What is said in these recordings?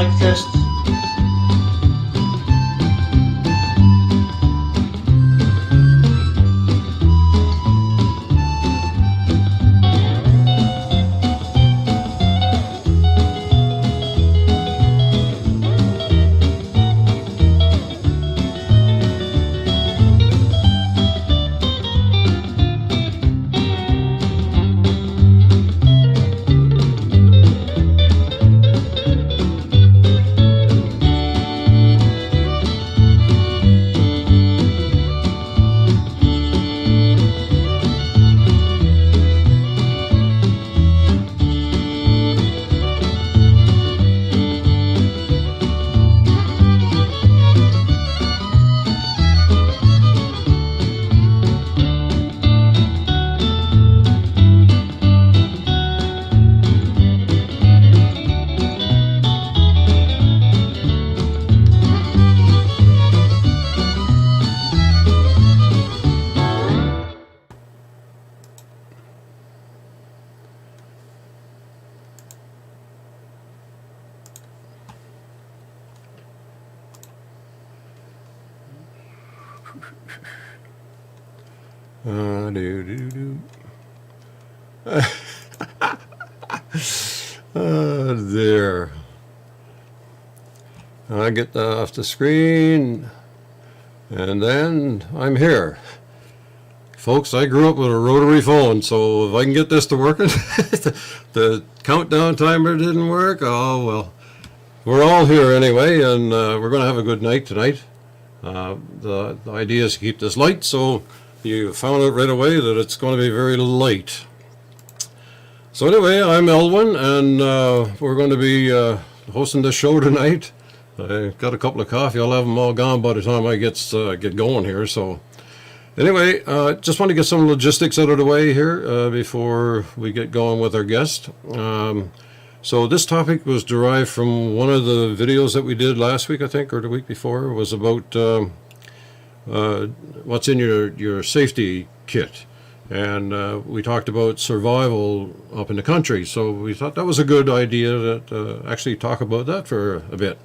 mic test. Do. There. I get that off the screen, and then I'm here. Folks, I grew up with a rotary phone, so if I can get this to working, the countdown timer didn't work, oh well. We're all here anyway, and we're going to have a good night tonight. The idea is to keep this light, so you found out right away that it's going to be very light. So anyway, I'm Elwin, and we're going to be hosting this show tonight. I got a couple of coffee. I'll have them all gone by the time I get going here. So anyway, just want to get some logistics out of the way here before we get going with our guest. So this topic was derived from one of the videos that we did last week, I think, or the week before. It was about what's in your safety kit. And we talked about survival up in the country. So we thought that was a good idea to actually talk about that for a bit.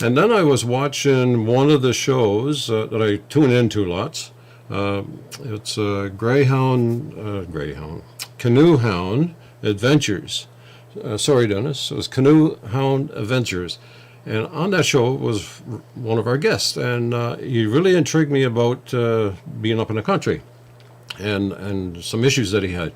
And then I was watching one of the shows that I tune into lots. It's Canoe Hound Adventures. Sorry, Dennis. It was Canoe Hound Adventures. And on that show was one of our guests. And he really intrigued me about being up in the country and some issues that he had.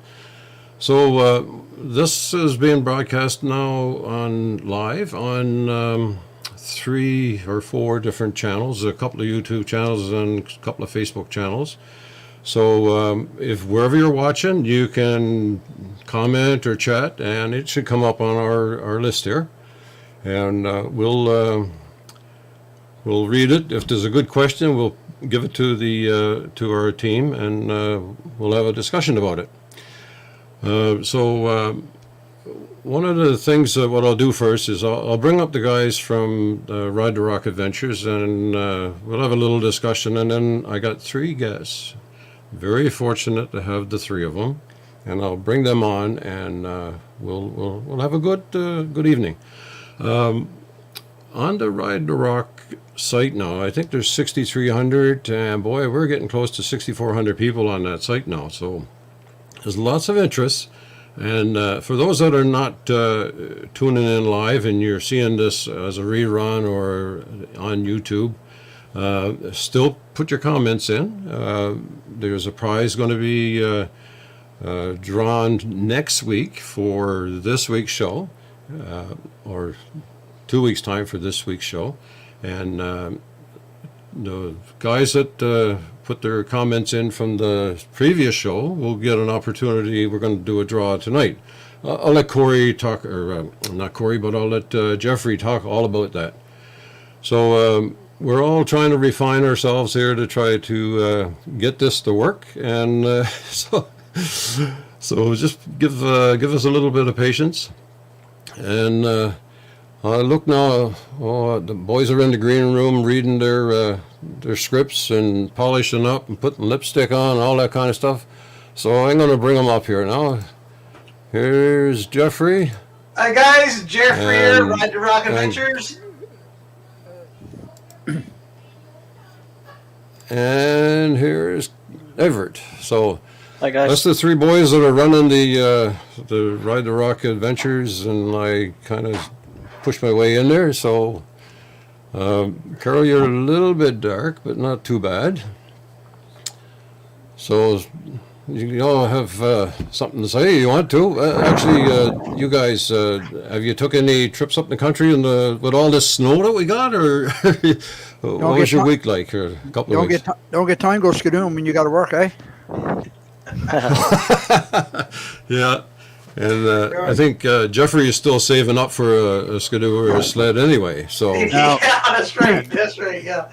So this is being broadcast now on live on 3 or 4 different channels, a couple of YouTube channels and a couple of Facebook channels. So if wherever you're watching, you can comment or chat, and it should come up on our list here. And we'll read it. If there's a good question, we'll give it to the to our team, and we'll have a discussion about it. So one of the things what I'll do first is I'll bring up the guys from Ride the Rock Adventures, and we'll have a little discussion. And then I got 3 guests. Very fortunate to have the 3 of them, and I'll bring them on, and we'll have a good evening. On the Ride the Rock site now, I think there's 6,300, and boy, we're getting close to 6,400 people on that site now. So there's lots of interest. And for those that are not tuning in live and you're seeing this as a rerun or on YouTube, still put your comments in. There's a prize going to be drawn next week for this week's show, or 2 weeks' time for this week's show. And the guys that put their comments in from the previous show will get an opportunity. We're going to do a draw tonight. I'll let Corey talk, or not Corey, but I'll let Jeffrey talk all about that. So we're all trying to refine ourselves here to try to get this to work, and so just give us a little bit of patience. And look now, the boys are in the green room reading their scripts and polishing up and putting lipstick on, all that kind of stuff. So I'm going to bring them up here now. Here's Jeffrey. Hi guys, Jeffrey here, And- Ride the Rock and- Adventures. And here's Everett. So Hi guys. that's the three boys that are running the Ride the Rock Adventures, and I kind of pushed my way in there. So, Carol, you're a little bit dark, but not too bad. So, you all have something to say? You want to? Actually, you guys, have you took any trips up the country with all this snow that we got, or what was your week like? Or a couple of weeks? Don't get time to go skidooing when you got to work, eh? Yeah, and I think Jeffrey is still saving up for a skidoo or a sled anyway. So Yeah, that's right. That's right. Yeah.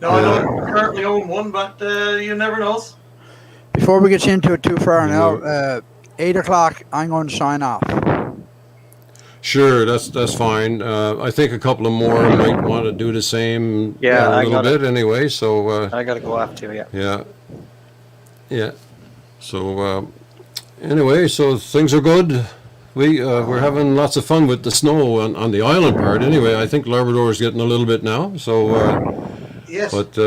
No, I don't currently own one, but you never know. Before we get into it too far Yeah. now, 8 o'clock, I'm going to sign off. sure, that's fine. I think a couple of more might want to do the same. Yeah, a I little gotta- bit anyway. So I gotta go after you. yeah, yeah. So anyway, so things are good. We're having lots of fun with the snow on the island part. Anyway, I think Labrador is getting a little bit now. So. Yes. But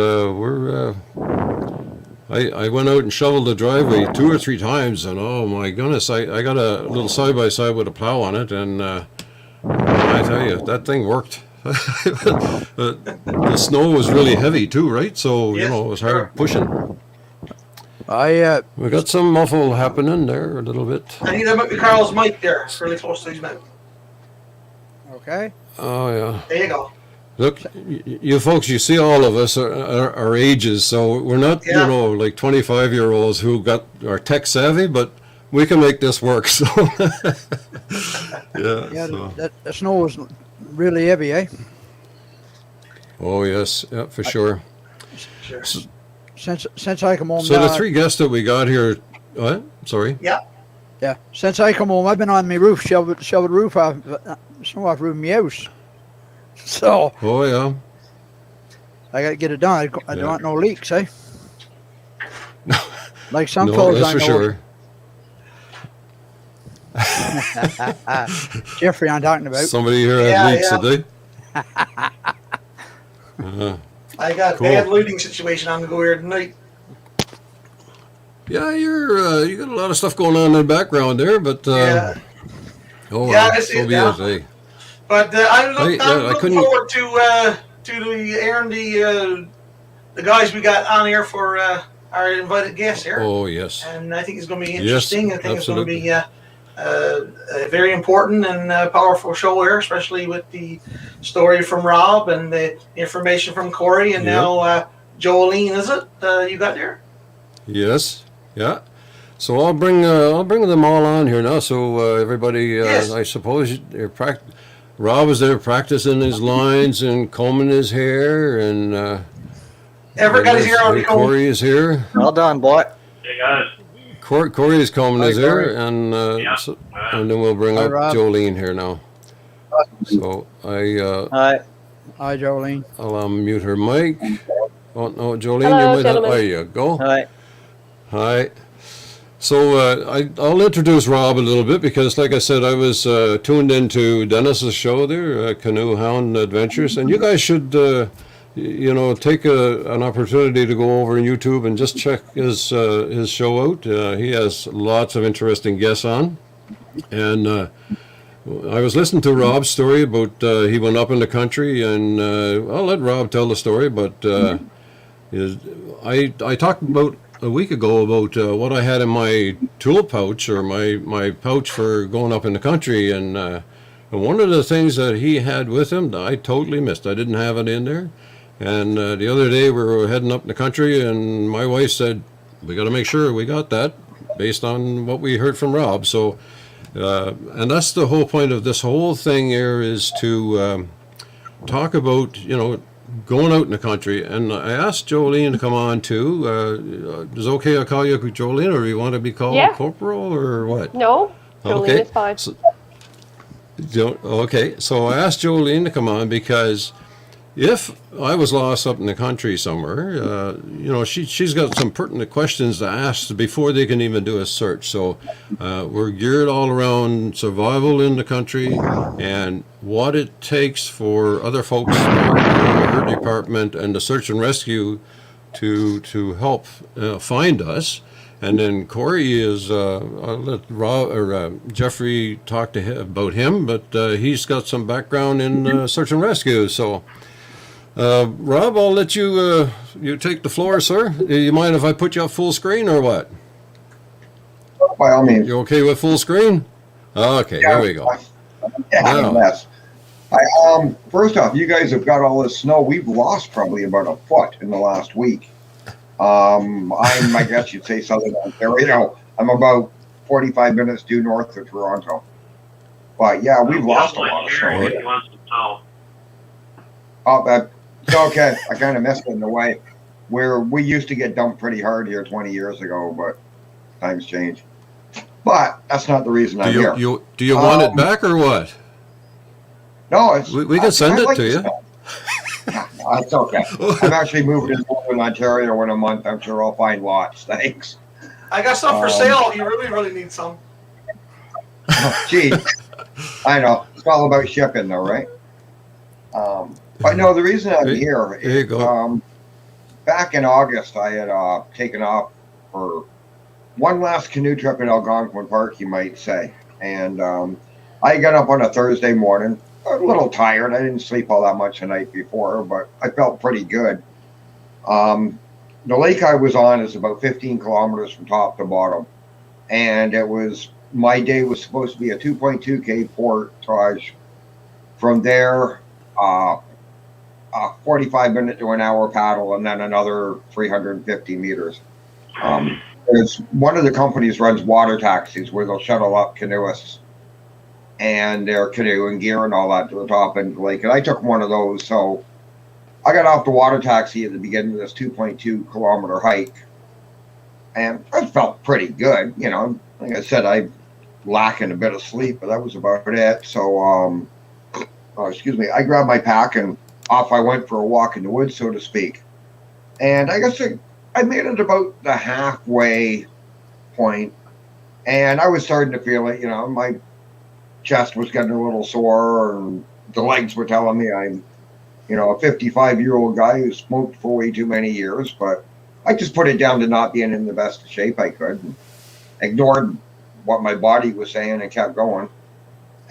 I went out and shoveled the driveway 2 or 3 times, and oh my goodness, I got a little side-by-side with a plow on it, and I tell you, that thing worked. The snow was really heavy too, right? So, Yes, it was hard pushing. We got some muffle happening there a little bit. I need to put Carl's mic there. It's really close to his mouth. Okay? Oh, yeah. There you go. Look, you folks, you see all of us are ages, so we're not, Yeah. like 25-year-olds who are tech savvy, but we can make this work. So, Yeah, so. the snow was really heavy, eh? Oh yes, yeah, for sure. Sure. Since I come home So now, the 3 guests that we got here, what? Sorry. Yeah. yeah, since I come home, I've been on my roof, shoveled roof off, snow off roof of my house. So, Oh yeah. I got to get it done. I Yeah. don't want no leaks, eh? Like some No, fellas that's I for know. sure. Jeffrey, I'm talking about. Somebody here had Yeah, leaks, yeah. did they? I got Cool. a bad looting situation on the go here tonight. Yeah, you got a lot of stuff going on in the background there, but Yeah. oh Yeah, well, I see so it be now. it. Eh? But I'm I looking couldn't- forward to airing the guys we got on here for our invited guests here. Oh yes. And I think it's going to be Yes, interesting. I think absolutely. it's going to be a very important and powerful show here, especially with the story from Rob and the information from Corey, and Yep. now Jolene, is it you got there? Yes. Yeah. So I'll bring them all on here now. So everybody, Yes. I suppose Rob is there practicing his lines and combing his hair, and Everett got his hair already combed. Corey is here. Well done, boy. Hey guys. Corey is combing Hi, his hair, Corey. and Yeah. and then we'll bring Hi, up Rob. Jolene here now. So Hi. Hi, Jolene. I'll mute her mic. Oh no, Jolene, Hello, you might have. gentlemen. There you go. Hi. Hi. So I'll introduce Rob a little bit because, like I said, I was tuned into Dennis's show there, Canoe Hound Adventures, and you guys should, take an opportunity to go over on YouTube and just check his show out. He has lots of interesting guests on, and I was listening to Rob's story about he went up in the country, and I'll let Rob tell the story, but I talked about a week ago about what I had in my tool pouch or my pouch for going up in the country, and one of the things that he had with him that I totally missed. I didn't have it in there, and the other day we were heading up in the country, and my wife said, "We got to make sure we got that," based on what we heard from Rob. So, and that's the whole point of this whole thing here is to talk about going out in the country, and I asked Jolene to come on too. Is it okay I call you Jolene, or you want to be called Yeah. Corporal, or what? No, Jolene Okay. is fine. Okay, so I asked Jolene to come on because if I was lost up in the country somewhere, she's got some pertinent questions to ask before they can even do a search. So we're geared all around survival in the country and what it takes for other folks, her department and the search and rescue, to help find us. And then Corey is, I'll let Jeffrey talk to him about him, but he's got some background in search and rescue. So, Rob, I'll let you take the floor, sir. You mind if I put you up full screen or what? By all means. You okay with full screen? Okay, Yeah, here we go. Yeah, mess. First off, you guys have got all this snow. We've lost probably about a foot in the last week. I guess you'd say Southern Ontario. I'm about 45 minutes due north of Toronto. But yeah, we've lost a lot of snow. Oh, it's okay. I kind of missed it in the way where we used to get dumped pretty hard here 20 years ago, but times change. But that's not the reason I'm here. Do you want it back or what? No, we can send it to you. It's okay. I'm actually moving to Northern Ontario in a month. I'm sure I'll find lots. Thanks. I got some for sale. You really, really need some. Gee, I know. It's all about shipping, though, right? But no, the reason I'm here There you is go. back in August, I had taken off for one last canoe trip in Algonquin Park, you might say. And I got up on a Thursday morning, a little tired. I didn't sleep all that much the night before, but I felt pretty good. The lake I was on is about 15 kilometers from top to bottom. And my day was supposed to be a 2.2K portage. From there, 45-minute to an hour paddle, and then another 350 meters. There's one of the companies runs water taxis where they'll shuttle up canoeists and their canoe and gear and all that to the top end of the lake. And I took one of those. So I got off the water taxi at the beginning of this 2.2 kilometer hike. And I felt pretty good. You know, like I said, I lacking a bit of sleep, but that was about it. So, I grabbed my pack and off I went for a walk in the woods, so to speak. And I guess I made it about the halfway point, and I was starting to feel it. You know, my chest was getting a little sore, and the legs were telling me I'm, a 55-year-old guy who smoked for way too many years. But I just put it down to not being in the best shape I could, and ignored what my body was saying and kept going.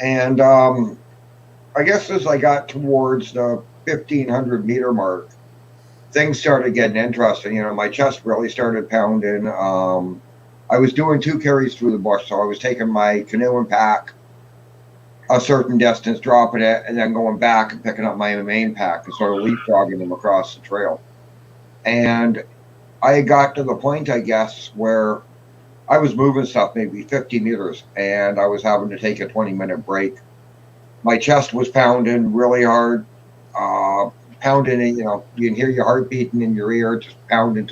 And I guess as I got towards the 1,500 meter mark, things started getting interesting. My chest really started pounding. I was doing 2 carries through the bush, so I was taking my canoe and pack a certain distance, dropping it, and then going back and picking up my main pack and sort of leapfrogging them across the trail. And I got to the point, I guess, where I was moving stuff maybe 50 meters, and I was having to take a 20-minute break. My chest was pounding really hard, pounding, you can hear your heart beating in your ear, just pounding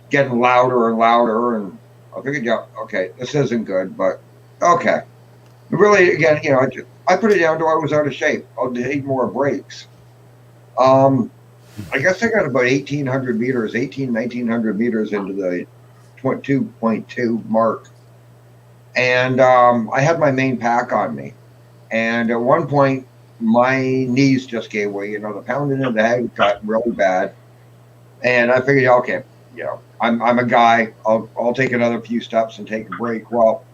getting louder and louder. And I figured, yeah, okay, this isn't good, but okay. Really, again, I put it down to I was out of shape. I'll need more breaks. I guess I got about 1,900 meters into the 2.2 mark. And I had my main pack on me. And at one point, my knees just gave way. The pounding in the head got really bad. And I figured, okay, I'm a guy. I'll take another few steps and take a break. Well,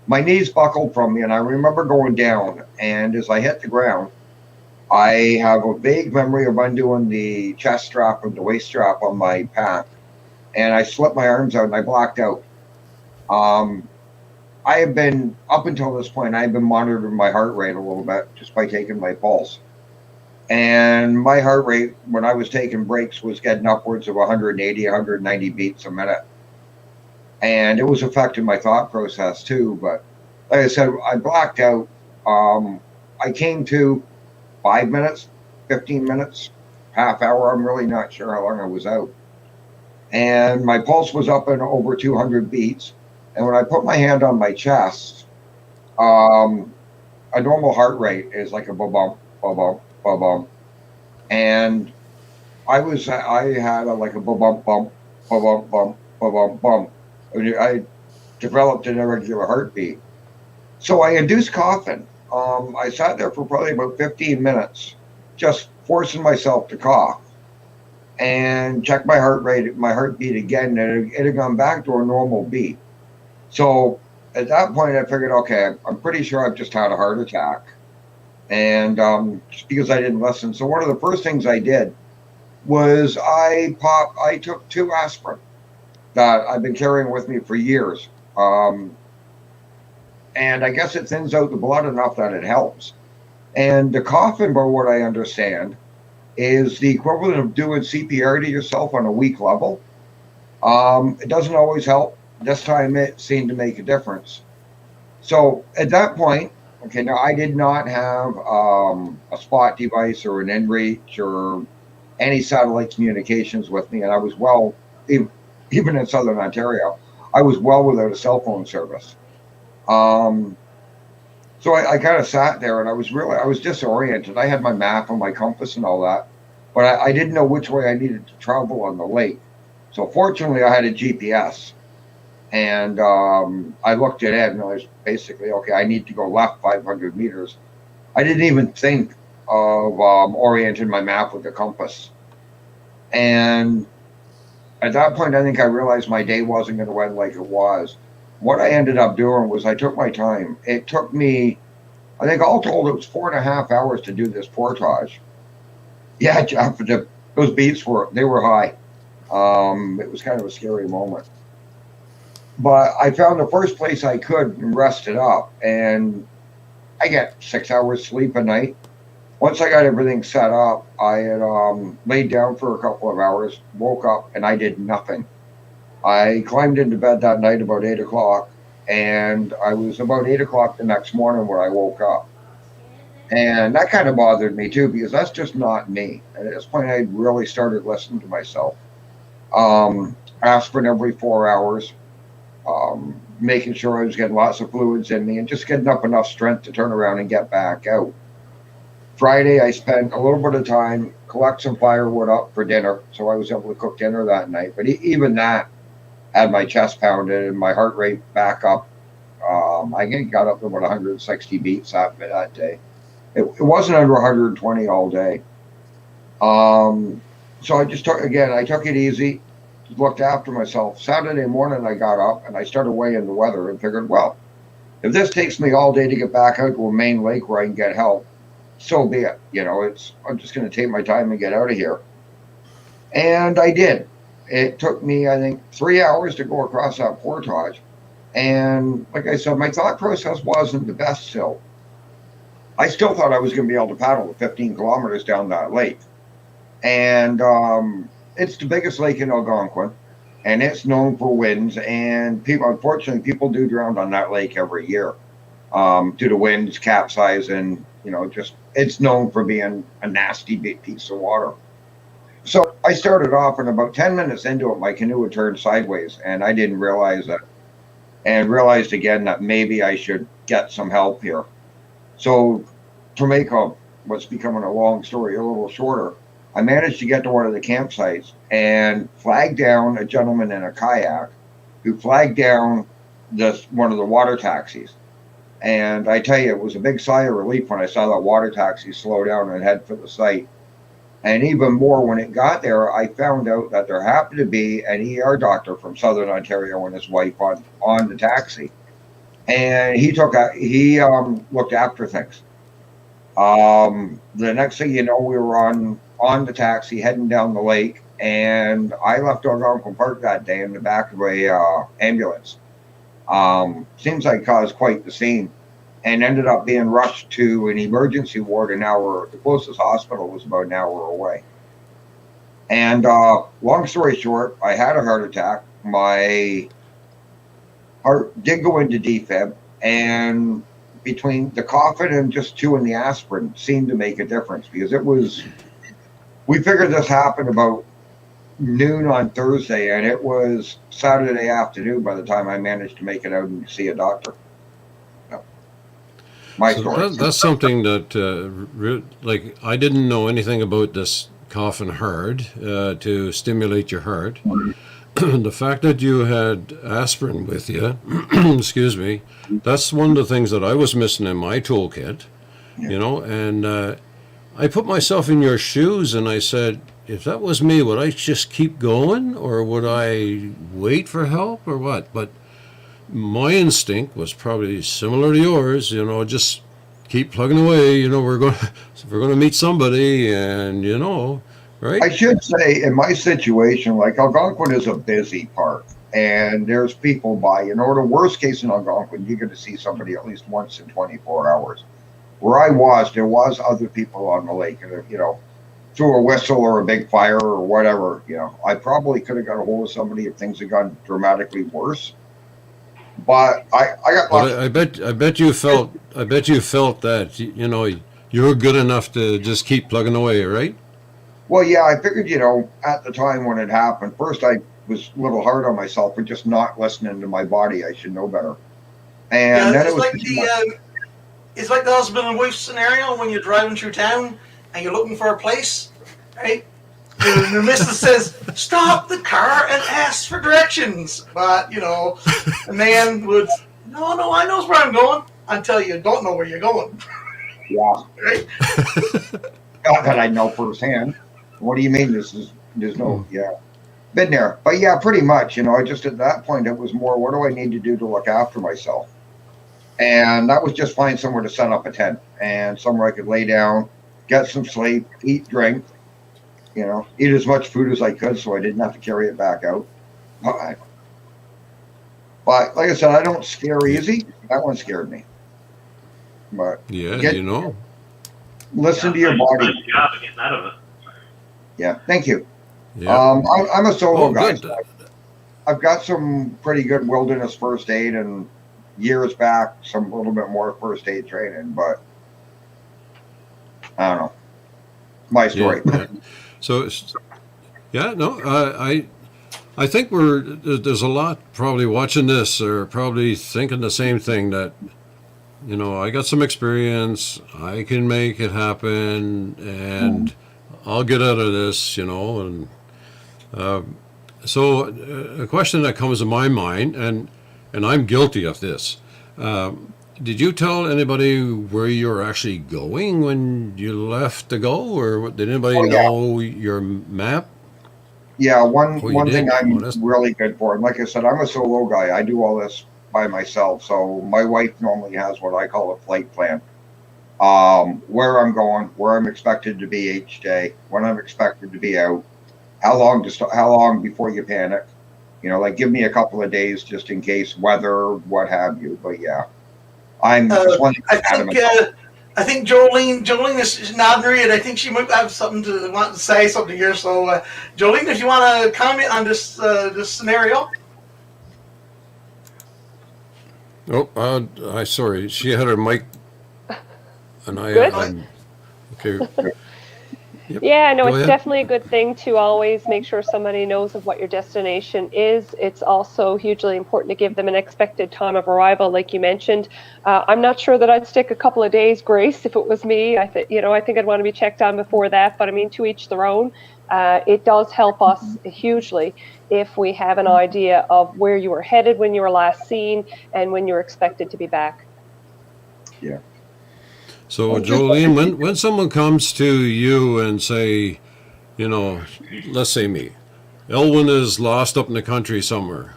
my knees buckled from me, and I remember going down. And as I hit the ground, I have a vague memory of undoing the chest strap and the waist strap on my pack. And I slipped my arms out, and I blacked out. I have been, up until this point, I've been monitoring my heart rate a little bit just by taking my pulse. And my heart rate, when I was taking breaks, was getting upwards of 180, 190 beats a minute. And it was affecting my thought process too. But like I said, I blacked out. I came to 5 minutes, 15 minutes, half hour. I'm really not sure how long I was out. And my pulse was up in over 200 beats. And when I put my hand on my chest, a normal heart rate is like a ba-bump, ba-bump, ba-bump. And I had like a bump, bump, bump, bump, bump, bump. I developed an irregular heartbeat. So I induced coughing. I sat there for probably about 15 minutes, just forcing myself to cough, and checked my heart rate, my heartbeat again, and it had gone back to a normal beat. So at that point, I figured, okay, I'm pretty sure I've just had a heart attack, and just because I didn't listen. So one of the first things I did was I took 2 aspirin that I've been carrying with me for years. And I guess it thins out the blood enough that it helps. And the coughing, by what I understand, is the equivalent of doing CPR to yourself on a weak level. It doesn't always help. This time it seemed to make a difference. So at that point, okay, now I did not have a spot device or an inReach or any satellite communications with me, and I was even in Southern Ontario, I was well without a cell phone service. Um, so I kind of sat there, and I was disoriented. I had my map and my compass and all that, but I didn't know which way I needed to travel on the lake. So fortunately, I had a GPS, and I looked at it, and I was basically, okay, I need to go left 500 meters. I didn't even think of orienting my map with the compass. And at that point, I think I realized my day wasn't going to end like it was. What I ended up doing was I took my time. It took me, I think all told, it was 4.5 hours to do this portage. Yeah, Jeff, those beats were high. It was kind of a scary moment. But I found the first place I could and rested up, and I get 6 hours sleep a night. Once I got everything set up, I had laid down for a couple of hours, woke up, and I did nothing. I climbed into bed that night about 8 o'clock, and I was about 8 o'clock the next morning when I woke up. And that kind of bothered me too, because that's just not me. And at this point, I really started listening to myself. Aspirin every 4 hours, making sure I was getting lots of fluids in me, and just getting up enough strength to turn around and get back out. Friday, I spent a little bit of time collect some firewood up for dinner, so I was able to cook dinner that night. But even that had my chest pounded and my heart rate back up. I got up to about 160 beats that day. It wasn't under 120 all day. So I took it easy, looked after myself. Saturday morning, I got up and I started weighing the weather and figured, well, if this takes me all day to get back out to a main lake where I can get help, so be it. I'm just going to take my time and get out of here. And I did. It took me, I think, 3 hours to go across that portage. And like I said, my thought process wasn't the best still. I still thought I was going to be able to paddle 15 kilometers down that lake. And it's the biggest lake in Algonquin, and it's known for winds. And unfortunately, people do drown on that lake every year due to winds, capsizing. It's known for being a nasty big piece of water. So I started off, and about 10 minutes into it, my canoe had turned sideways, and I didn't realize it. And realized again that maybe I should get some help here. So to make what's becoming a long story a little shorter, I managed to get to one of the campsites and flag down a gentleman in a kayak who flagged down one of the water taxis. And I tell you, it was a big sigh of relief when I saw that water taxi slow down and head for the site. And even more, when it got there, I found out that there happened to be an ER doctor from Southern Ontario and his wife on the taxi. And he looked after things. The next thing you know, we were on the taxi heading down the lake, and I left Algonquin Park that day in the back of a ambulance. Seems like caused quite the scene, and ended up being rushed to an emergency ward an hour. The closest hospital was about an hour away. And long story short, I had a heart attack. My heart did go into defib, and between the coughing and just chewing the aspirin seemed to make a difference, because we figured this happened about noon on Thursday, and it was Saturday afternoon by the time I managed to make it out and see a doctor. My So story. that's something that, like, I didn't know anything about this coffin hard to stimulate your heart. The fact that you had aspirin with you, excuse me, that's one of the things that I was missing in my toolkit, you know, and I put myself in your shoes and I said, if that was me, would I just keep going or would I wait for help or what? But my instinct was probably similar to yours, you know, just keep plugging away, you know, we're going to meet somebody and, you know, right? I should say, in my situation, like Algonquin is a busy park, and there's people by. You know, the worst case in Algonquin, you get to see somebody at least once in 24 hours. Where I was, there was other people on the lake, and you know, through a whistle or a big fire or whatever, you know, I probably could have got a hold of somebody if things had gone dramatically worse. But I got lucky. But I bet you felt that, you know, you were good enough to just keep plugging away, right? Well, yeah, I figured, you know, at the time when it happened, first I was a little hard on myself for just not listening to my body. I should know better. And then it's like it's like the husband and wife scenario when you're driving through town and you're looking for a place, right? The missus says, "Stop the car and ask for directions." But you know, the man would, no, I know where I'm going until you don't know where you're going. Yeah. Right? Not that I know firsthand. What do you mean? There's no, yeah, been there, but yeah, pretty much. You know, I just at that point it was more, what do I need to do to look after myself? And that was just find somewhere to set up a tent and somewhere I could lay down, get some sleep, eat, drink. You know, eat as much food as I could so I didn't have to carry it back out. But like I said, I don't scare easy. That one scared me. But Yeah, you know. Listen to your body. Nice job of getting out of it. Yeah, thank you. Yeah. I'm a solo guy. Good. So I've got some pretty good wilderness first aid and years back, some little bit more first aid training, but I don't know. My story. Yeah. So, yeah, no, I think there's a lot probably watching this or probably thinking the same thing that, you know, I got some experience, I can make it happen, and I'll get out of this, you know, and so a question that comes to my mind, and I'm guilty of this. Did you tell anybody where you were actually going when you left to go, or did anybody know your map? Yeah, one thing did? I'm really good for, and like I said, I'm a solo guy. I do all this by myself. So my wife normally has what I call a flight plan. Where I'm going, where I'm expected to be each day, when I'm expected to be out, how long before you panic. You know, like give me a couple of days just in case weather, what have you. But yeah, I'm just one I think Jolene is nodding her head. I think she might have something to want to say something here. So, Jolene, if you want to comment on this this scenario. Oh, I sorry. She had her mic, and I. Good. Okay. Yep. Yeah, no, Go it's ahead. definitely a good thing to always make sure somebody knows of what your destination is. It's also hugely important to give them an expected time of arrival, like you mentioned. I'm not sure that I'd stick a couple of days grace if it was me. I think I'd want to be checked on before that. But I mean, to each their own. It does help us hugely if we have an idea of where you were headed when you were last seen and when you're expected to be back. Yeah. So, Jolene, when someone comes to you and say, you know, let's say me, Elwyn is lost up in the country somewhere,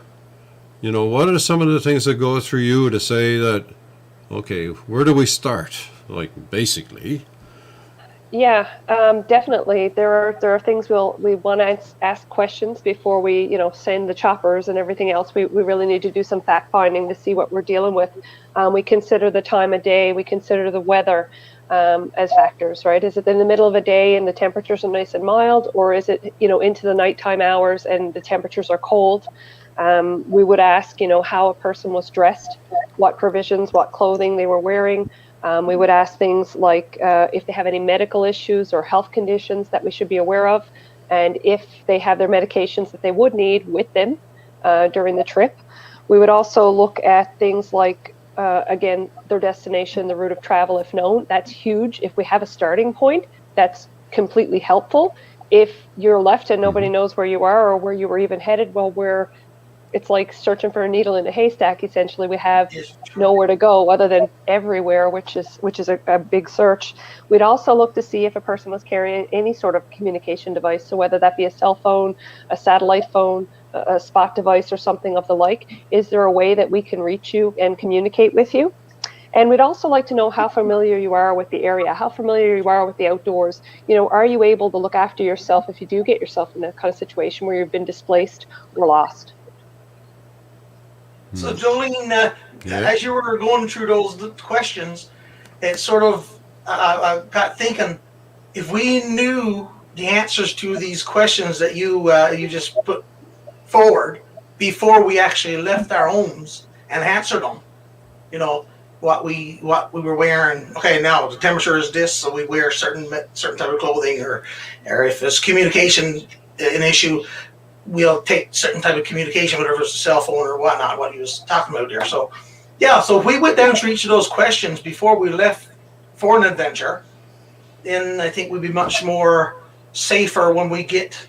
you know, what are some of the things that go through you to say that, okay, where do we start? Like, basically. Yeah, definitely. There are things we want to ask questions before we, send the choppers and everything else. We really need to do some fact finding to see what we're dealing with. We consider the time of day. We consider the weather as factors, right? Is it in the middle of a day and the temperatures are nice and mild, or is it, into the nighttime hours and the temperatures are cold? We would ask, how a person was dressed, what provisions, what clothing they were wearing. We would ask things like if they have any medical issues or health conditions that we should be aware of, and if they have their medications that they would need with them during the trip. We would also look at things like again, their destination, the route of travel, if known. That's huge. If we have a starting point, that's completely helpful. If you're left and nobody knows where you are or where you were even headed, well, it's like searching for a needle in a haystack. Essentially, we have nowhere to go other than everywhere, which is a big search. We'd also look to see if a person was carrying any sort of communication device, so whether that be a cell phone, a satellite phone, a spot device, or something of the like. Is there a way that we can reach you and communicate with you? And we'd also like to know how familiar you are with the area, how familiar you are with the outdoors. Are you able to look after yourself if you do get yourself in that kind of situation where you've been displaced or lost? So, Jolene, as you were going through those questions, it sort of got thinking, if we knew the answers to these questions that you just put forward before we actually left our homes and answered them, what we were wearing. Okay, now the temperature is this, so we wear certain type of clothing, or if it's communication an issue, we'll take certain type of communication, whatever it's a cell phone or whatnot, what he was talking about there. So, yeah, so if we went down through each of those questions before we left for an adventure, then I think we'd be much more safer when we get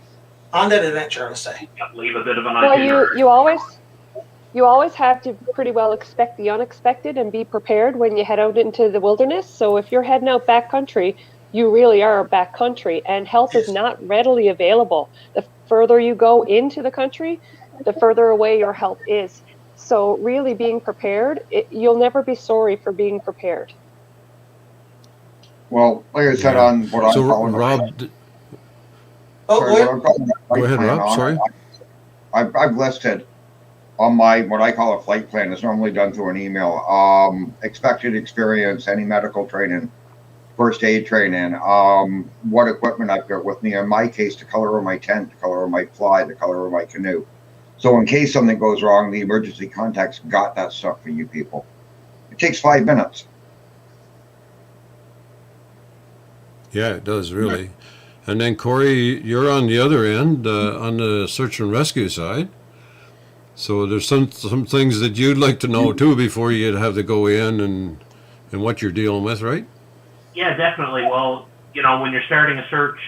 on that adventure, let's say. Leave a bit of an idea. Well, you always have to pretty well expect the unexpected and be prepared when you head out into the wilderness. So if you're heading out backcountry, you really are backcountry, and help is not readily available. The further you go into the country, the further away your help is. So really being prepared, you'll never be sorry for being prepared. Well, like I said, on what I'm calling Rob, go ahead, Rob. Sorry. I've listed on my, what I call a flight plan. It's normally done through an email. Expected experience, any medical training, first aid training, what equipment I've got with me. In my case, the color of my tent, the color of my fly, the color of my canoe. So in case something goes wrong, the emergency contacts got that stuff for you people. It takes 5 minutes. Yeah, it does, really. And then, Corey, you're on the other end, on the search and rescue side. So there's some things that you'd like to know, too, before you'd have to go in and what you're dealing with, right? Yeah, definitely. Well, when you're starting a search,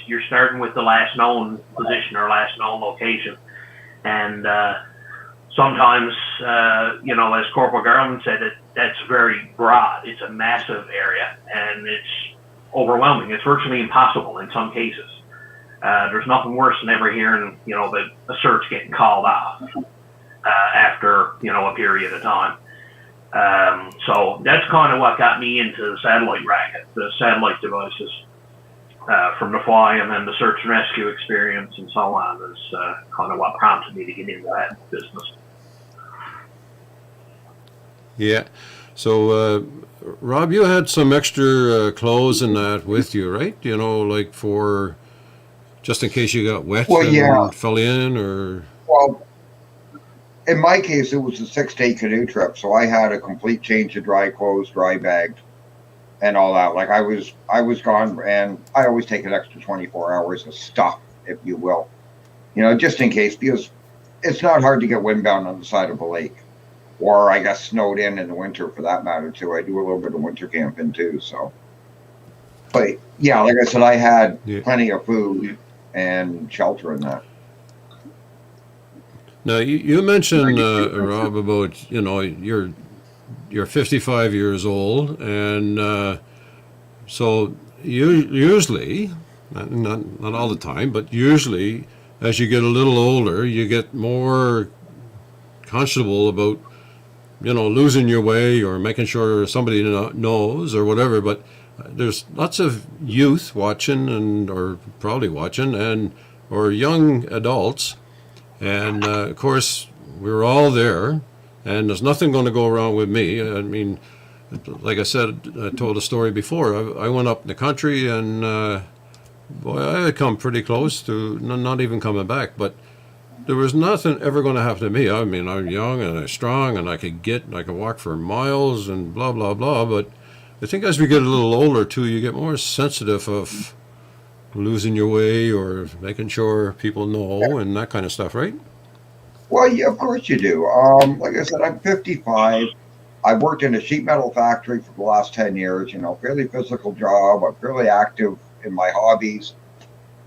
you're starting with the last known position or last known location. And sometimes, as Corporal Garland said, that's very broad. It's a massive area, and it's overwhelming. It's virtually impossible in some cases. There's nothing worse than ever hearing, a search getting called off after, a period of time. So that's kind of what got me into the satellite racket, the satellite devices, from the fly, and then the search and rescue experience and so on is kind of what prompted me to get into that business. Yeah. So, Rob, you had some extra clothes and that with you, right? Like for just in case you got wet and fell in, or... Well, in my case, it was a 6-day canoe trip, so I had a complete change of dry clothes, dry bagged, and all that. Like I was gone, and I always take an extra 24 hours of stuff, if you will, just in case, because it's not hard to get windbound on the side of a lake, or I got snowed in the winter for that matter too. I do a little bit of winter camping too, so. But yeah, like I said, I had plenty of food and shelter in that. Now, you mentioned, Rob, about, you're 55 years old, and so you usually, not all the time, but usually, as you get a little older, you get more conscionable about, losing your way or making sure somebody knows or whatever, but there's lots of youth watching or probably watching, or young adults. And, of course, we were all there, and there's nothing going to go wrong with me. I mean, like I said, I told a story before. I went up in the country, and, boy, I had come pretty close to not even coming back. But there was nothing ever going to happen to me. I mean, I'm young, and I'm strong, and I could walk for miles and blah, blah, blah. But I think as we get a little older, too, you get more sensitive of losing your way or making sure people know and that kind of stuff, right? Well, yeah, of course you do. Like I said, I'm 55. I worked in a sheet metal factory for the last 10 years, fairly physical job. I'm fairly active in my hobbies.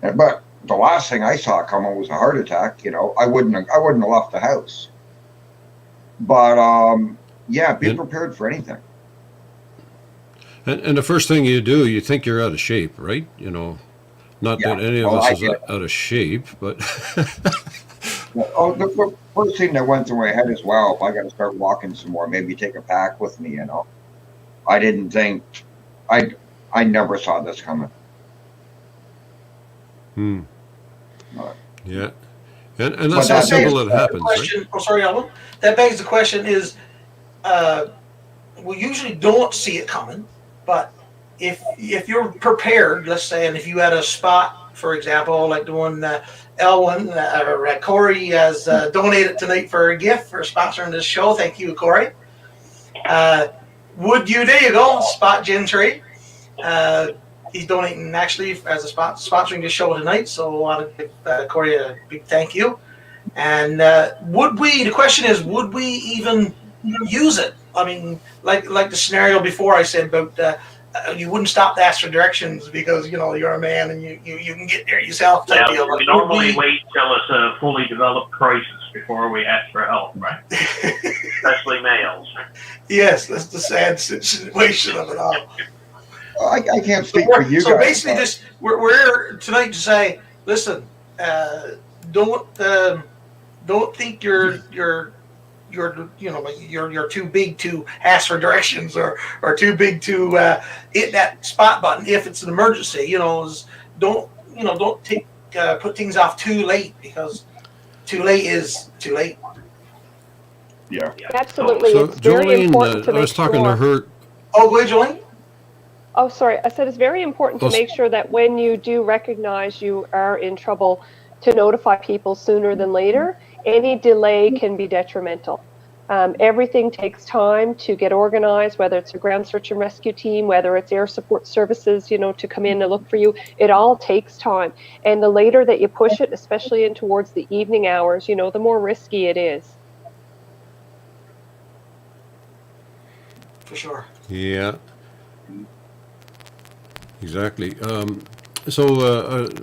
But the last thing I saw coming was a heart attack. I wouldn't have left the house. But yeah, be prepared for anything. And the first thing you do, you think you're out of shape, right? Not that any of us is out of shape, but the first thing that went through my head as well, if I got to start walking some more, maybe take a pack with me. I didn't think I never saw this coming. Yeah, and that's how simple it happens, right? Oh, sorry, Alan. That begs the question: is we usually don't see it coming, but if you're prepared, let's say, and if you had a spot, for example, like the one Elwyn or Corey has donated tonight for a gift for sponsoring this show. Thank you, Corey. Would you? There you go, Spot Gentry. He's donating actually as a sponsoring this show tonight, so I want to give Corey a big thank you. And the question is, would we even use it? I mean, like the scenario before I said about you wouldn't stop to ask for directions because you're a man and you can get there yourself type deal. We normally wait till it's a fully developed crisis before we ask for help, right? Especially males. Yes, that's the sad situation of it all. I can't speak for you guys. So basically, we're tonight to say, listen, don't think you're too big to ask for directions or too big to hit that spot button if it's an emergency. Don't put things off too late because too late is too late. Yeah. Absolutely. So it's very Jolene, important to I was make talking sure. to her. Oh, go ahead, Jolene. Oh, sorry. I said it's very important to make sure that when you do recognize you are in trouble, to notify people sooner than later. Any delay can be detrimental. Everything takes time to get organized, whether it's a ground search and rescue team, whether it's air support services, to come in and look for you. It all takes time. And the later that you push it, especially in towards the evening hours, the more risky it is. For sure. Yeah. Exactly. So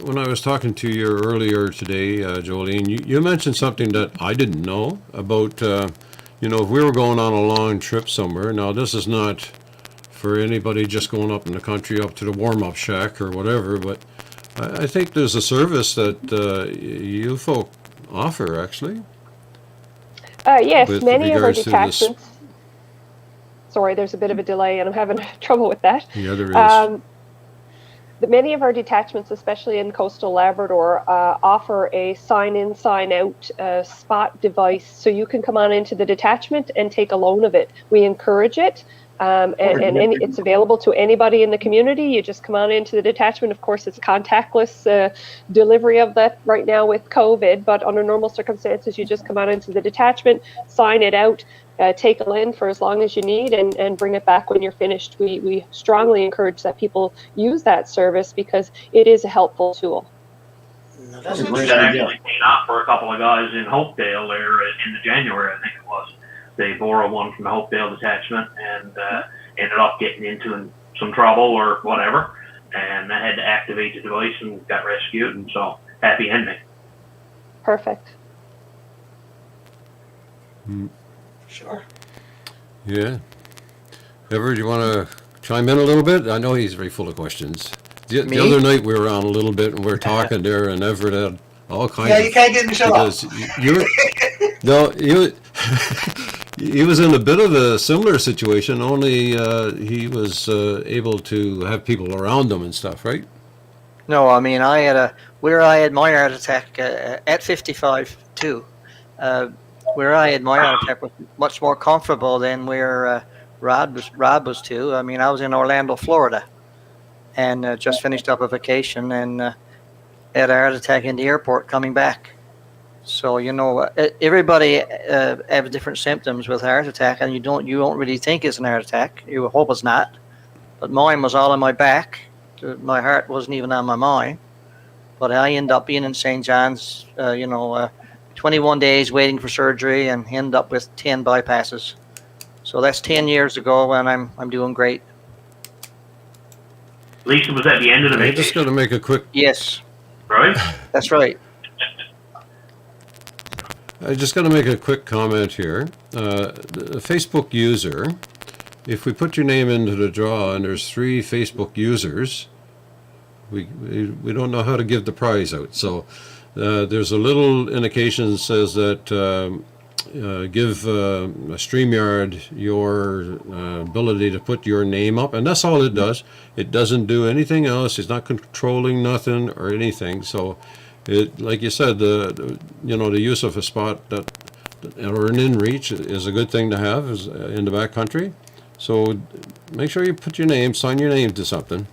when I was talking to you earlier today, Jolene, you mentioned something that I didn't know about, if we were going on a long trip somewhere. Now, this is not for anybody just going up in the country up to the warm-up shack or whatever, but I think there's a service that you folk offer, actually. Yes, with many of our regards to this- detachments. Sorry, there's a bit of a delay and I'm having trouble with that. Yeah, there is. Many of our detachments, especially in coastal Labrador, offer a sign-in, sign-out spot device, so you can come on into the detachment and take a loan of it. We encourage it, and it's available to anybody in the community. You just come on into the detachment. Of course, it's contactless delivery of that right now with COVID, but under normal circumstances, you just come on into the detachment, sign it out, take a loan for as long as you need and bring it back when you're finished. We strongly encourage that people use that service because it is a helpful tool. No, that's a great That idea. actually came out for a couple of guys in Hopedale there in the January, I think it was. They borrowed one from the Hopedale detachment and ended up getting into some trouble or whatever, and I had to activate the device and got rescued, and so happy ending. Perfect. Sure. Yeah. Everett, do you want to chime in a little bit? I know he's very full of questions. The other night we were on a little bit and we were talking there, and Everett had all kinds Yeah, of... you can't get in the show. He was in a bit of a similar situation, only he was able to have people around him and stuff, right? No, I mean, I had my heart attack at 55 too. Where I had my heart attack was much more comfortable than where Rob was too. I mean, I was in Orlando, Florida, and just finished up a vacation and had a heart attack in the airport coming back. So everybody has different symptoms with heart attack, and you don't really think it's an heart attack. You hope it's not, but mine was all in my back. My heart wasn't even on my mind, but I ended up being in St. John's, 21 days waiting for surgery and end up with 10 bypasses. So that's 10 years ago, and I'm doing great. At least it was at the end of the I'm just vacation, going to make a quick. Yes, right? that's right. I just got to make a quick comment here. The Facebook user, if we put your name into the draw and there's 3 Facebook users, we don't know how to give the prize out. So there's a little indication that says that give StreamYard your ability to put your name up, and that's all it does. It doesn't do anything else. It's not controlling nothing or anything. So it, like you said, the use of a spot that or an in-reach is a good thing to have in the backcountry. So make sure you put your name, sign your name to something.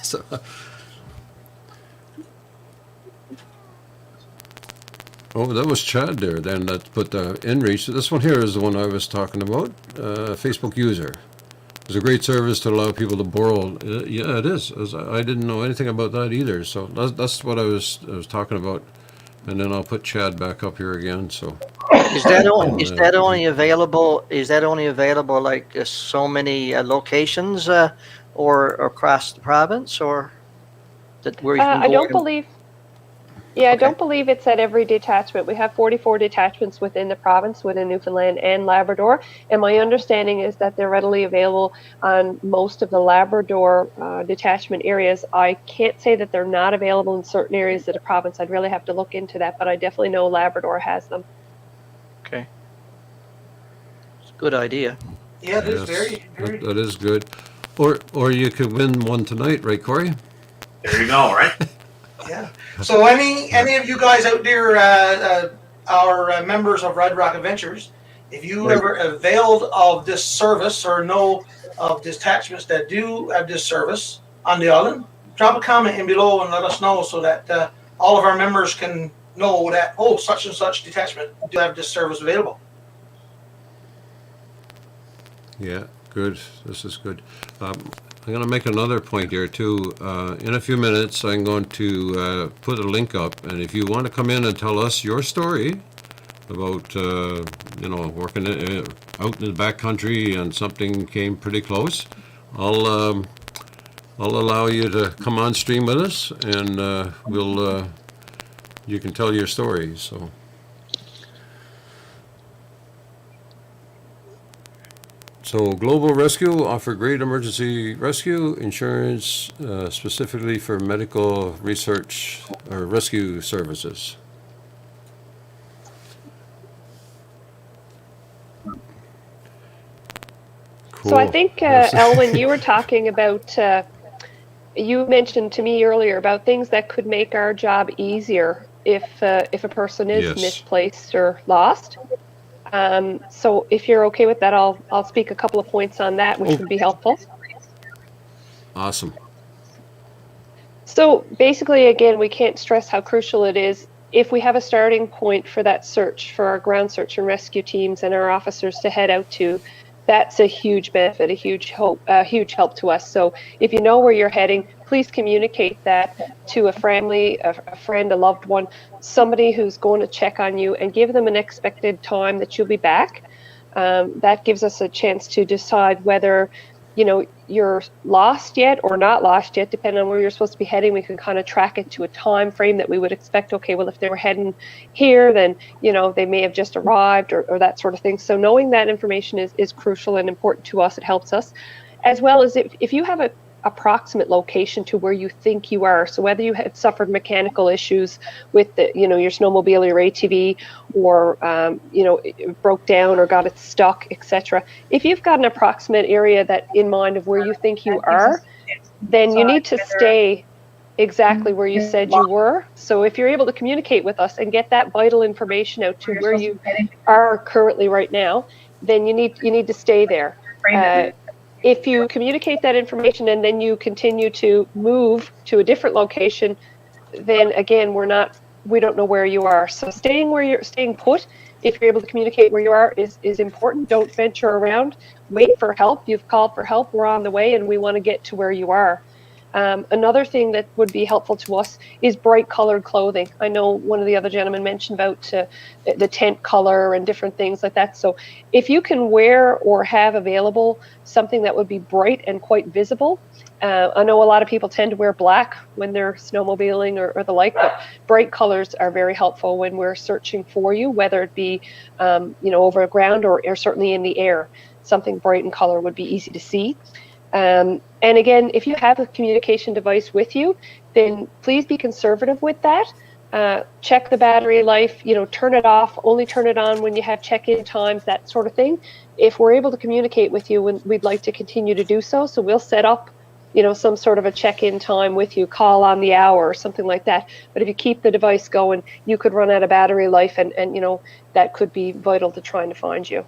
So, oh, that was Chad there then that put the in-reach. This one here is the one I was talking about, Facebook user. It's a great service to allow people to borrow. Yeah, it is. I didn't know anything about that either. So that's what I was talking about. And then I'll put Chad back up here again. So Is that only available? Is that only available like so many locations, or across the province, or that where you can go? I don't believe. Yeah, I Okay. don't believe it's at every detachment. We have 44 detachments within the province, within Newfoundland and Labrador. And my understanding is that they're readily available on most of the Labrador detachment areas. I can't say that they're not available in certain areas of the province. I'd really have to look into that, but I definitely know Labrador has them. Okay, it's a good idea. Yeah, it is yes, very, very. that is good. Or you could win one tonight, right, Corey? There you go, right? Yeah. So any of you guys out there are members of Red Rock Adventures, if you ever availed of this service or know of detachments that do have this service on the island, drop a comment in below and let us know so that all of our members can know that, oh, such and such detachment do have this service available. Yeah, good. This is good. I'm going to make another point here too. In a few minutes, I'm going to put a link up, and if you want to come in and tell us your story about working out in the backcountry and something came pretty close, I'll allow you to come on stream with us, and you can tell your story. So Global Rescue offer great emergency rescue insurance specifically for medical research or rescue services. Cool. So I think, Elwyn, you were talking about, you mentioned to me earlier about things that could make our job easier if a person is Yes. misplaced or lost. So if you're okay with that, I'll speak a couple of points on that, which would be helpful. Awesome. So basically, again, we can't stress how crucial it is if we have a starting point for that search for our ground search and rescue teams and our officers to head out to. That's a huge benefit, a huge help to us. So if you know where you're heading, please communicate that to a family, a friend, a loved one, somebody who's going to check on you, and give them an expected time that you'll be back. That gives us a chance to decide whether, you're lost yet or not lost yet, depending on where you're supposed to be heading. We can kind of track it to a time frame that we would expect. Okay, well, if they were heading here, then, they may have just arrived or that sort of thing. So knowing that information is crucial and important to us. It helps us, as well as if you have a approximate location to where you think you are. So whether you had suffered mechanical issues with your snowmobile or your ATV, or it broke down or got it stuck, etc. If you've got an approximate area that in mind of where you think you are, then you need to stay exactly where you said you were. So if you're able to communicate with us and get that vital information out to where you are currently right now, then you need to stay there. If you communicate that information and then you continue to move to a different location, then again, we don't know where you are. So staying put, if you're able to communicate where you are, is important. Don't venture around. Wait for help. You've called for help. We're on the way, and we want to get to where you are. Another thing that would be helpful to us is bright colored clothing. I know one of the other gentlemen mentioned about the tent color and different things like that. So if you can wear or have available something that would be bright and quite visible, I know a lot of people tend to wear black when they're snowmobiling or the like, but bright colors are very helpful when we're searching for you, whether it be over ground or certainly in the air. Something bright in color would be easy to see. And again, if you have a communication device with you, then please be conservative with that. Check the battery life, turn it off, only turn it on when you have check-in times, that sort of thing. If we're able to communicate with you, we'd like to continue to do so. So we'll set up, some sort of a check-in time with you, call on the hour or something like that. But if you keep the device going, you could run out of battery life and that could be vital to trying to find you.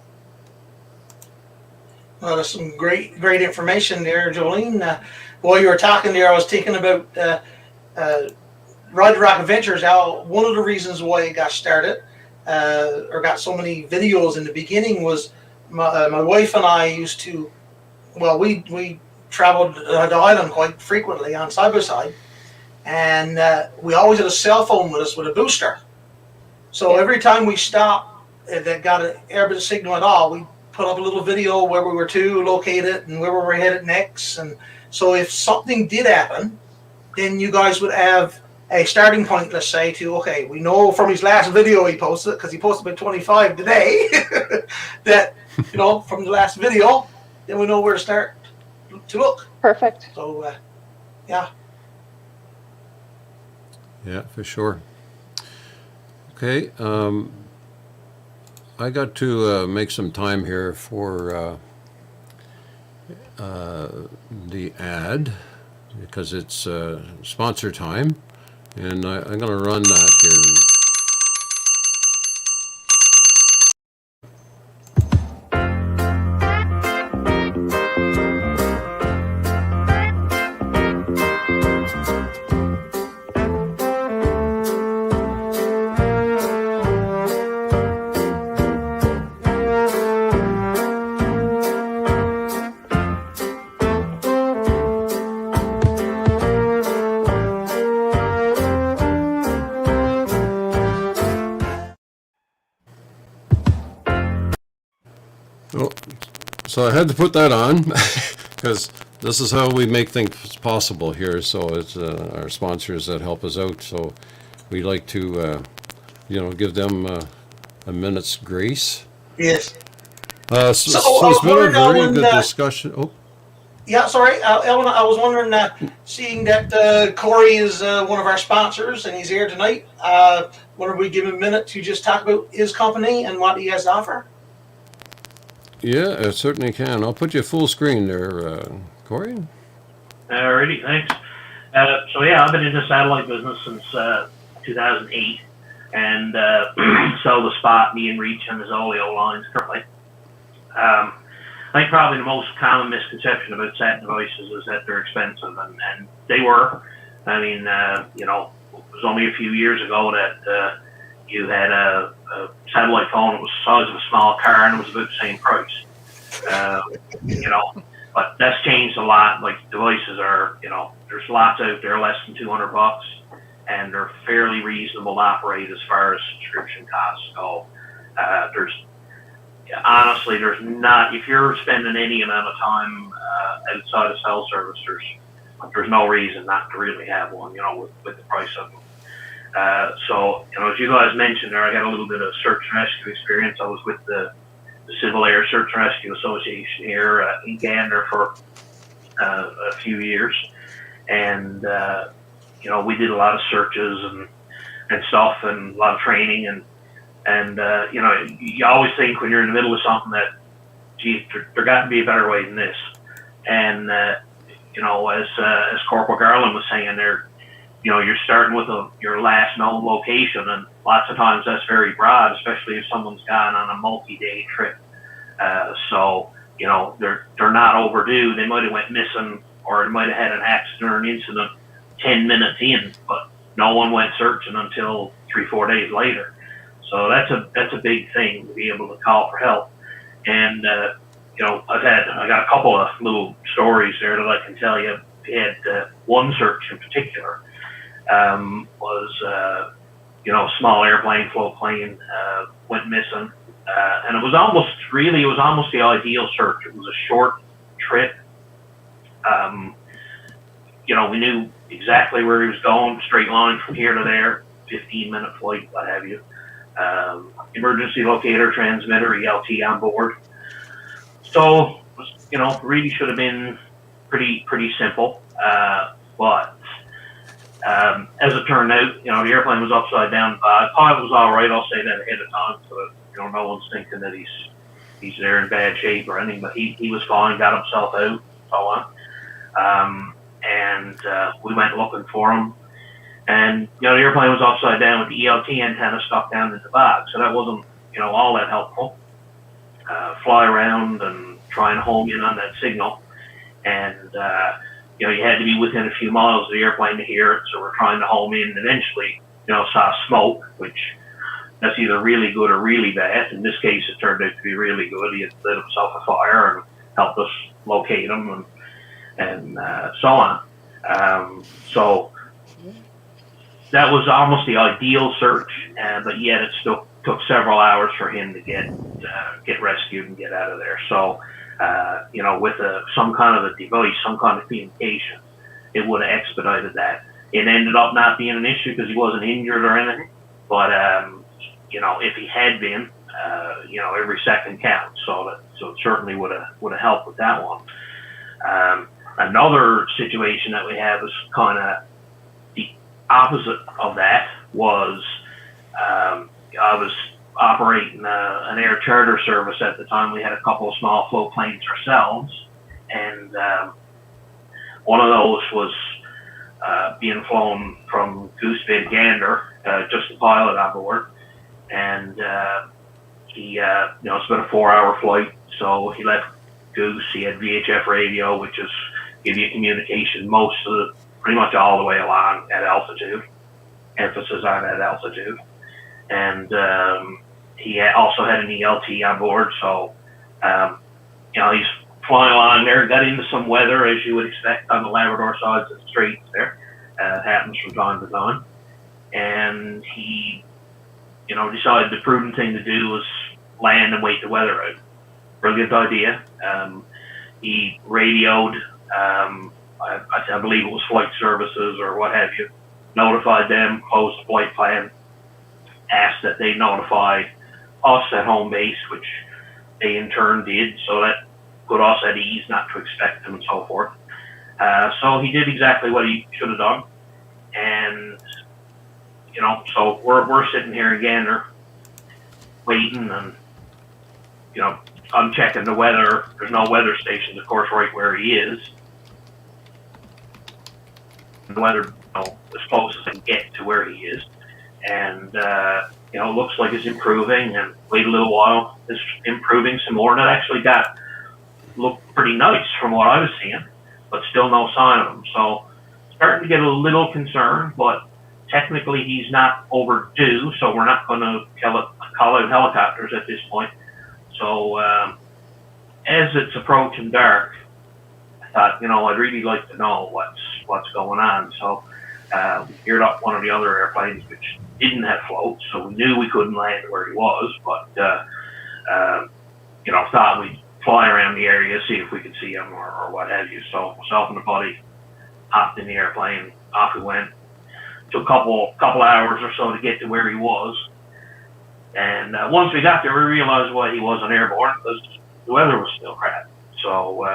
Well, there's some great information there, Jolene. While you were talking there, I was thinking about Ride to Rock Adventures. How one of the reasons why it got started or got so many videos in the beginning was my wife and I used to. Well, we traveled the island quite frequently on side by side, and we always had a cell phone with us with a booster. So every time we stopped that got an airbus signal at all, we put up a little video where we were located and where we were headed next. And so if something did happen, then you guys would have a starting point, let's say, okay, we know from his last video he posted, because he posted about 25 today, that, from the last video, then we know where to start to look. Perfect. So, yeah. Yeah, for sure. Okay. I got to make some time here for the ad because it's sponsor time, and I'm going to run that here. Oh, so I had to put that on because this is how we make things possible here. So it's our sponsors that help us out. So we like to, give them a minute's grace. Yes. So it's been a very good discussion. Oh. Yeah, sorry, Ellen, I was wondering, seeing that Corey is one of our sponsors and he's here tonight, wonder if we give him a minute to just talk about his company and what he has to offer? Yeah, I certainly can. I'll put you full screen there, Corey. Alrighty, thanks. So yeah, I've been in the satellite business since 2008, and sell the Spot, Me and Reach, and the Zoleo lines currently. I think probably the most common misconception about sat devices is that they're expensive, and they were. I mean, it was only a few years ago that you had a satellite phone that was the size of a small car and it was about the same price. But that's changed a lot. Like, devices are, there's lots out there less than $200, and they're fairly reasonable to operate as far as subscription costs go. Honestly, there's not, if you're spending any amount of time outside of cell service, there's no reason not to really have one, with the price of them. So, as you guys mentioned there, I got a little bit of search and rescue experience. I was with the Civil Air Search and Rescue Association here in Gander for a few years. And, we did a lot of searches and stuff and a lot of training. And you always think when you're in the middle of something that, geez, there got to be a better way than this. And, as Corporal Garland was saying there, you're starting with your last known location, and lots of times that's very broad, especially if someone's gone on a multi-day trip. So they're not overdue. They might have went missing, or they might have had an accident or an incident 10 minutes in, but no one went searching until 3-4 days later. So that's a big thing, to be able to call for help. And I got a couple of little stories there that I can tell you. we had one search in particular was a small airplane, float plane, went missing, and it was almost the ideal search. It was a short trip. We knew exactly where he was going, straight line from here to there, 15-minute flight, what have you. Emergency locator, transmitter, ELT on board. So, really should have been pretty simple. But as it turned out, the airplane was upside down. Pilot was all right. I'll say that ahead of time, so that no one's thinking that he's there in bad shape or anything. But he was fine, got himself out, so on. And we went looking for him. And the airplane was upside down with the ELT antenna stuck down in the bag, so that wasn't all that helpful. Fly around and try and home in on that signal, and you had to be within a few miles of the airplane to hear it. So we're trying to home in. Eventually, saw smoke, which that's either really good or really bad. In this case, it turned out to be really good. He had lit himself a fire and helped us locate him and so on. So that was almost the ideal search, but yet it still took several hours for him to get rescued and get out of there. So, with some kind of a device, some kind of communication, it would have expedited that. It ended up not being an issue because he wasn't injured or anything. But if he had been, every second counts. So it certainly would have helped with that one. Another situation that we had was kind of the opposite of that. Was I was operating an air charter service at the time. We had a couple of small float planes ourselves, and one of those was being flown from Goose Bay to Gander, just the pilot on board, and he, it's been a 4-hour flight, so he left Goose. He had VHF radio, which is give you communication pretty much all the way along at altitude, emphasis on at altitude. And he also had an ELT on board, so he's flying along there, got into some weather, as you would expect on the Labrador sides of the Straits there. It happens from time to time. And he, decided the prudent thing to do was land and wait the weather out. Brilliant idea. He radioed, I believe it was flight services or what have you, notified them, closed the flight plan, asked that they notify us at home base, which they in turn did, so that put us at ease not to expect them and so forth. So he did exactly what he should have done, and so we're sitting here again, or waiting, and I'm checking the weather. There's no weather stations, of course, right where he is. The weather, as close as I can get to where he is, and it looks like it's improving. And wait a little while, it's improving some more, and it actually looked pretty nice from what I was seeing, but still no sign of him. So starting to get a little concerned, but technically he's not overdue, so we're not going to call out helicopters at this point. So as it's approaching dark, I thought, I'd really like to know what's going on. So we geared up one of the other airplanes, which didn't have floats, so we knew we couldn't land where he was, but thought we'd fly around the area, see if we could see him or what have you. So myself and the buddy hopped in the airplane, off we went. Took a couple hours or so to get to where he was. And once we got there, we realized why he wasn't airborne, because the weather was still crap. So,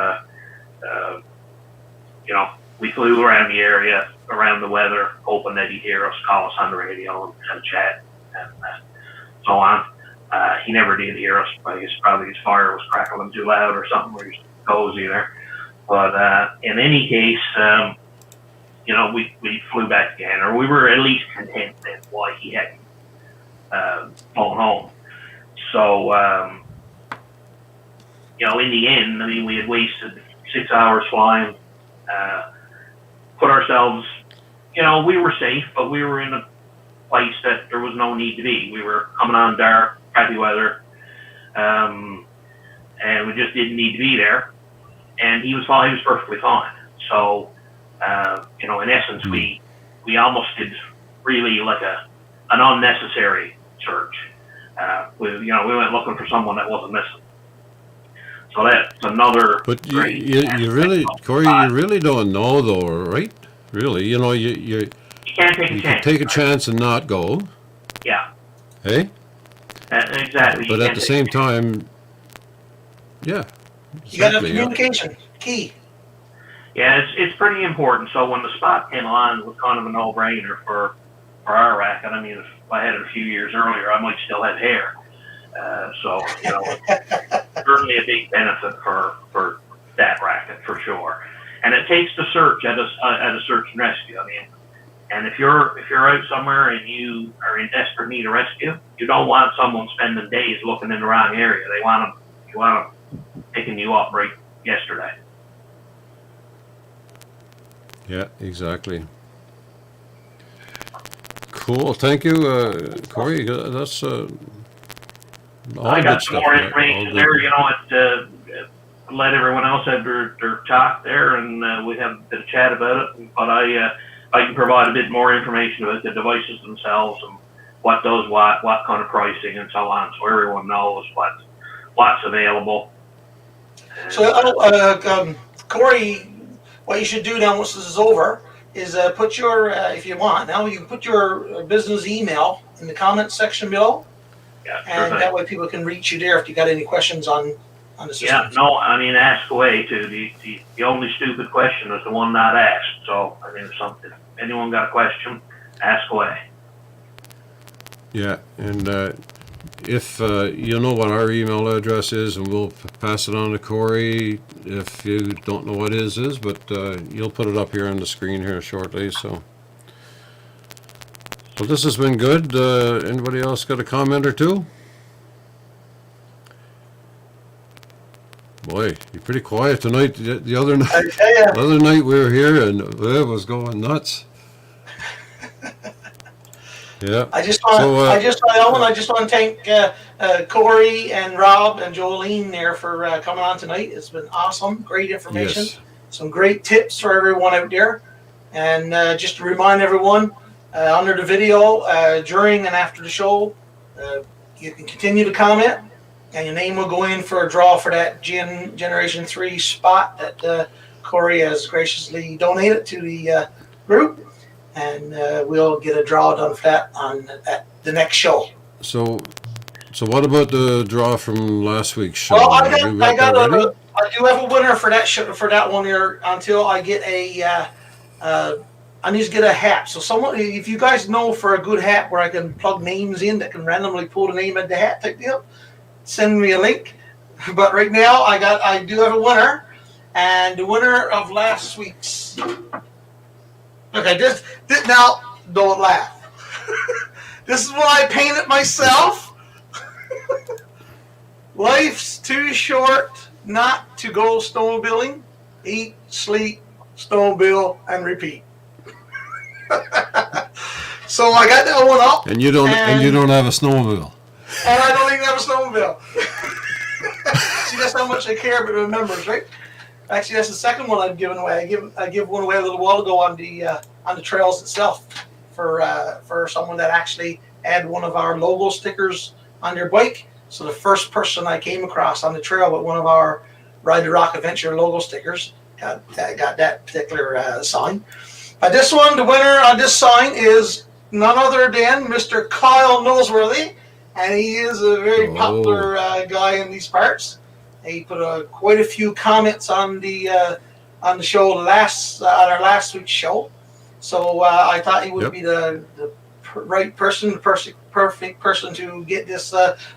we flew around the area, around the weather, hoping that he'd hear us, call us on the radio, and have a chat, and so on. He never did hear us. I guess probably his fire was crackling too loud or something, where he's cozy there. But in any case, we flew back again, or we were at least content that why he hadn't flown home. So, in the end, we had wasted 6 hours flying, put ourselves, we were safe, but we were in a place that there was no need to be. We were coming on dark, crappy weather, and we just didn't need to be there. And he was fine. He was perfectly fine. So In essence, we almost did really like an unnecessary search. We went looking for someone that wasn't missing. So that's another. But you really, Corey, you really don't know though, right? Really, you can't take a you chance. can take a chance and not go. Yeah. Hey. Exactly. But at the same time, yeah. You got to have Exactly, yeah. communication. Key. Yeah, it's pretty important. So when the spot came along, it was kind of a no-brainer for our racket. I mean, if I had it a few years earlier, I might still have hair. So certainly a big benefit for that racket for sure. And it takes the search at a search and rescue. I mean, and if you're out somewhere and you are in desperate need of rescue, you don't want someone spending days looking in the wrong area. You want them picking you up right yesterday. Yeah, exactly. Cool. Thank you, Corey. That's all I good got some stuff. more Yeah, information all there. good. Let everyone else have their talk there, and we have a bit of chat about it. But I can provide a bit more information about the devices themselves and what does what kind of pricing and so on, so everyone knows what's available. So, Corey, what you should do now once this is over is put your, if you want, now you can put your business email in the comments section below, Yeah, sure and thing. that way people can reach you there if you got any questions on the system. Yeah, no, I mean, ask away too. The only stupid question is the one not asked. So, I mean, if anyone got a question, ask away. Yeah, and if you know what our email address is, and we'll pass it on to Corey. If you don't know what his is, but you'll put it up here on the screen here shortly. So, well, this has been good. Anybody else got a comment or two? Boy, you're pretty quiet tonight. The other night, I tell you, the other night we were here and it was going nuts. Yeah. I just want to thank Corey and Rob and Jolene there for coming on tonight. It's been awesome, great information, Yes. some great tips for everyone out there. And just to remind everyone, under the video, during and after the show, you can continue to comment, and your name will go in for a draw for that Generation 3 spot that Corey has graciously donated to the group. And we'll get a draw done for that at the next show. So what about the draw from last week's show? Well, I do do have a winner for that show, for that one here until I get I need to get a hat. So someone, if you guys know for a good hat where I can plug names in that can randomly pull the name of the hat type deal, send me a link. But right now I do have a winner, and the winner of last week's. Okay, this now don't laugh. This is what I painted myself. Life's too short not to go snowmobiling. Eat, sleep, snowmobile, and repeat. So I got that one up. And you don't have a snowmobile. And I don't even have a snowmobile. See, that's how much I care about the members, right? Actually, that's the second one I've given away. I give one away a little while ago on the trails itself for someone that actually had one of our logo stickers on their bike. So the first person I came across on the trail with one of our Ride the Rock Adventure logo stickers got that particular sign. But this one, the winner on this sign is none other than Mr. Kyle Noseworthy, and he is a very popular guy in these parts. He put quite a few comments on the show on our last week's show. So I thought he would be the right person, the perfect person to get this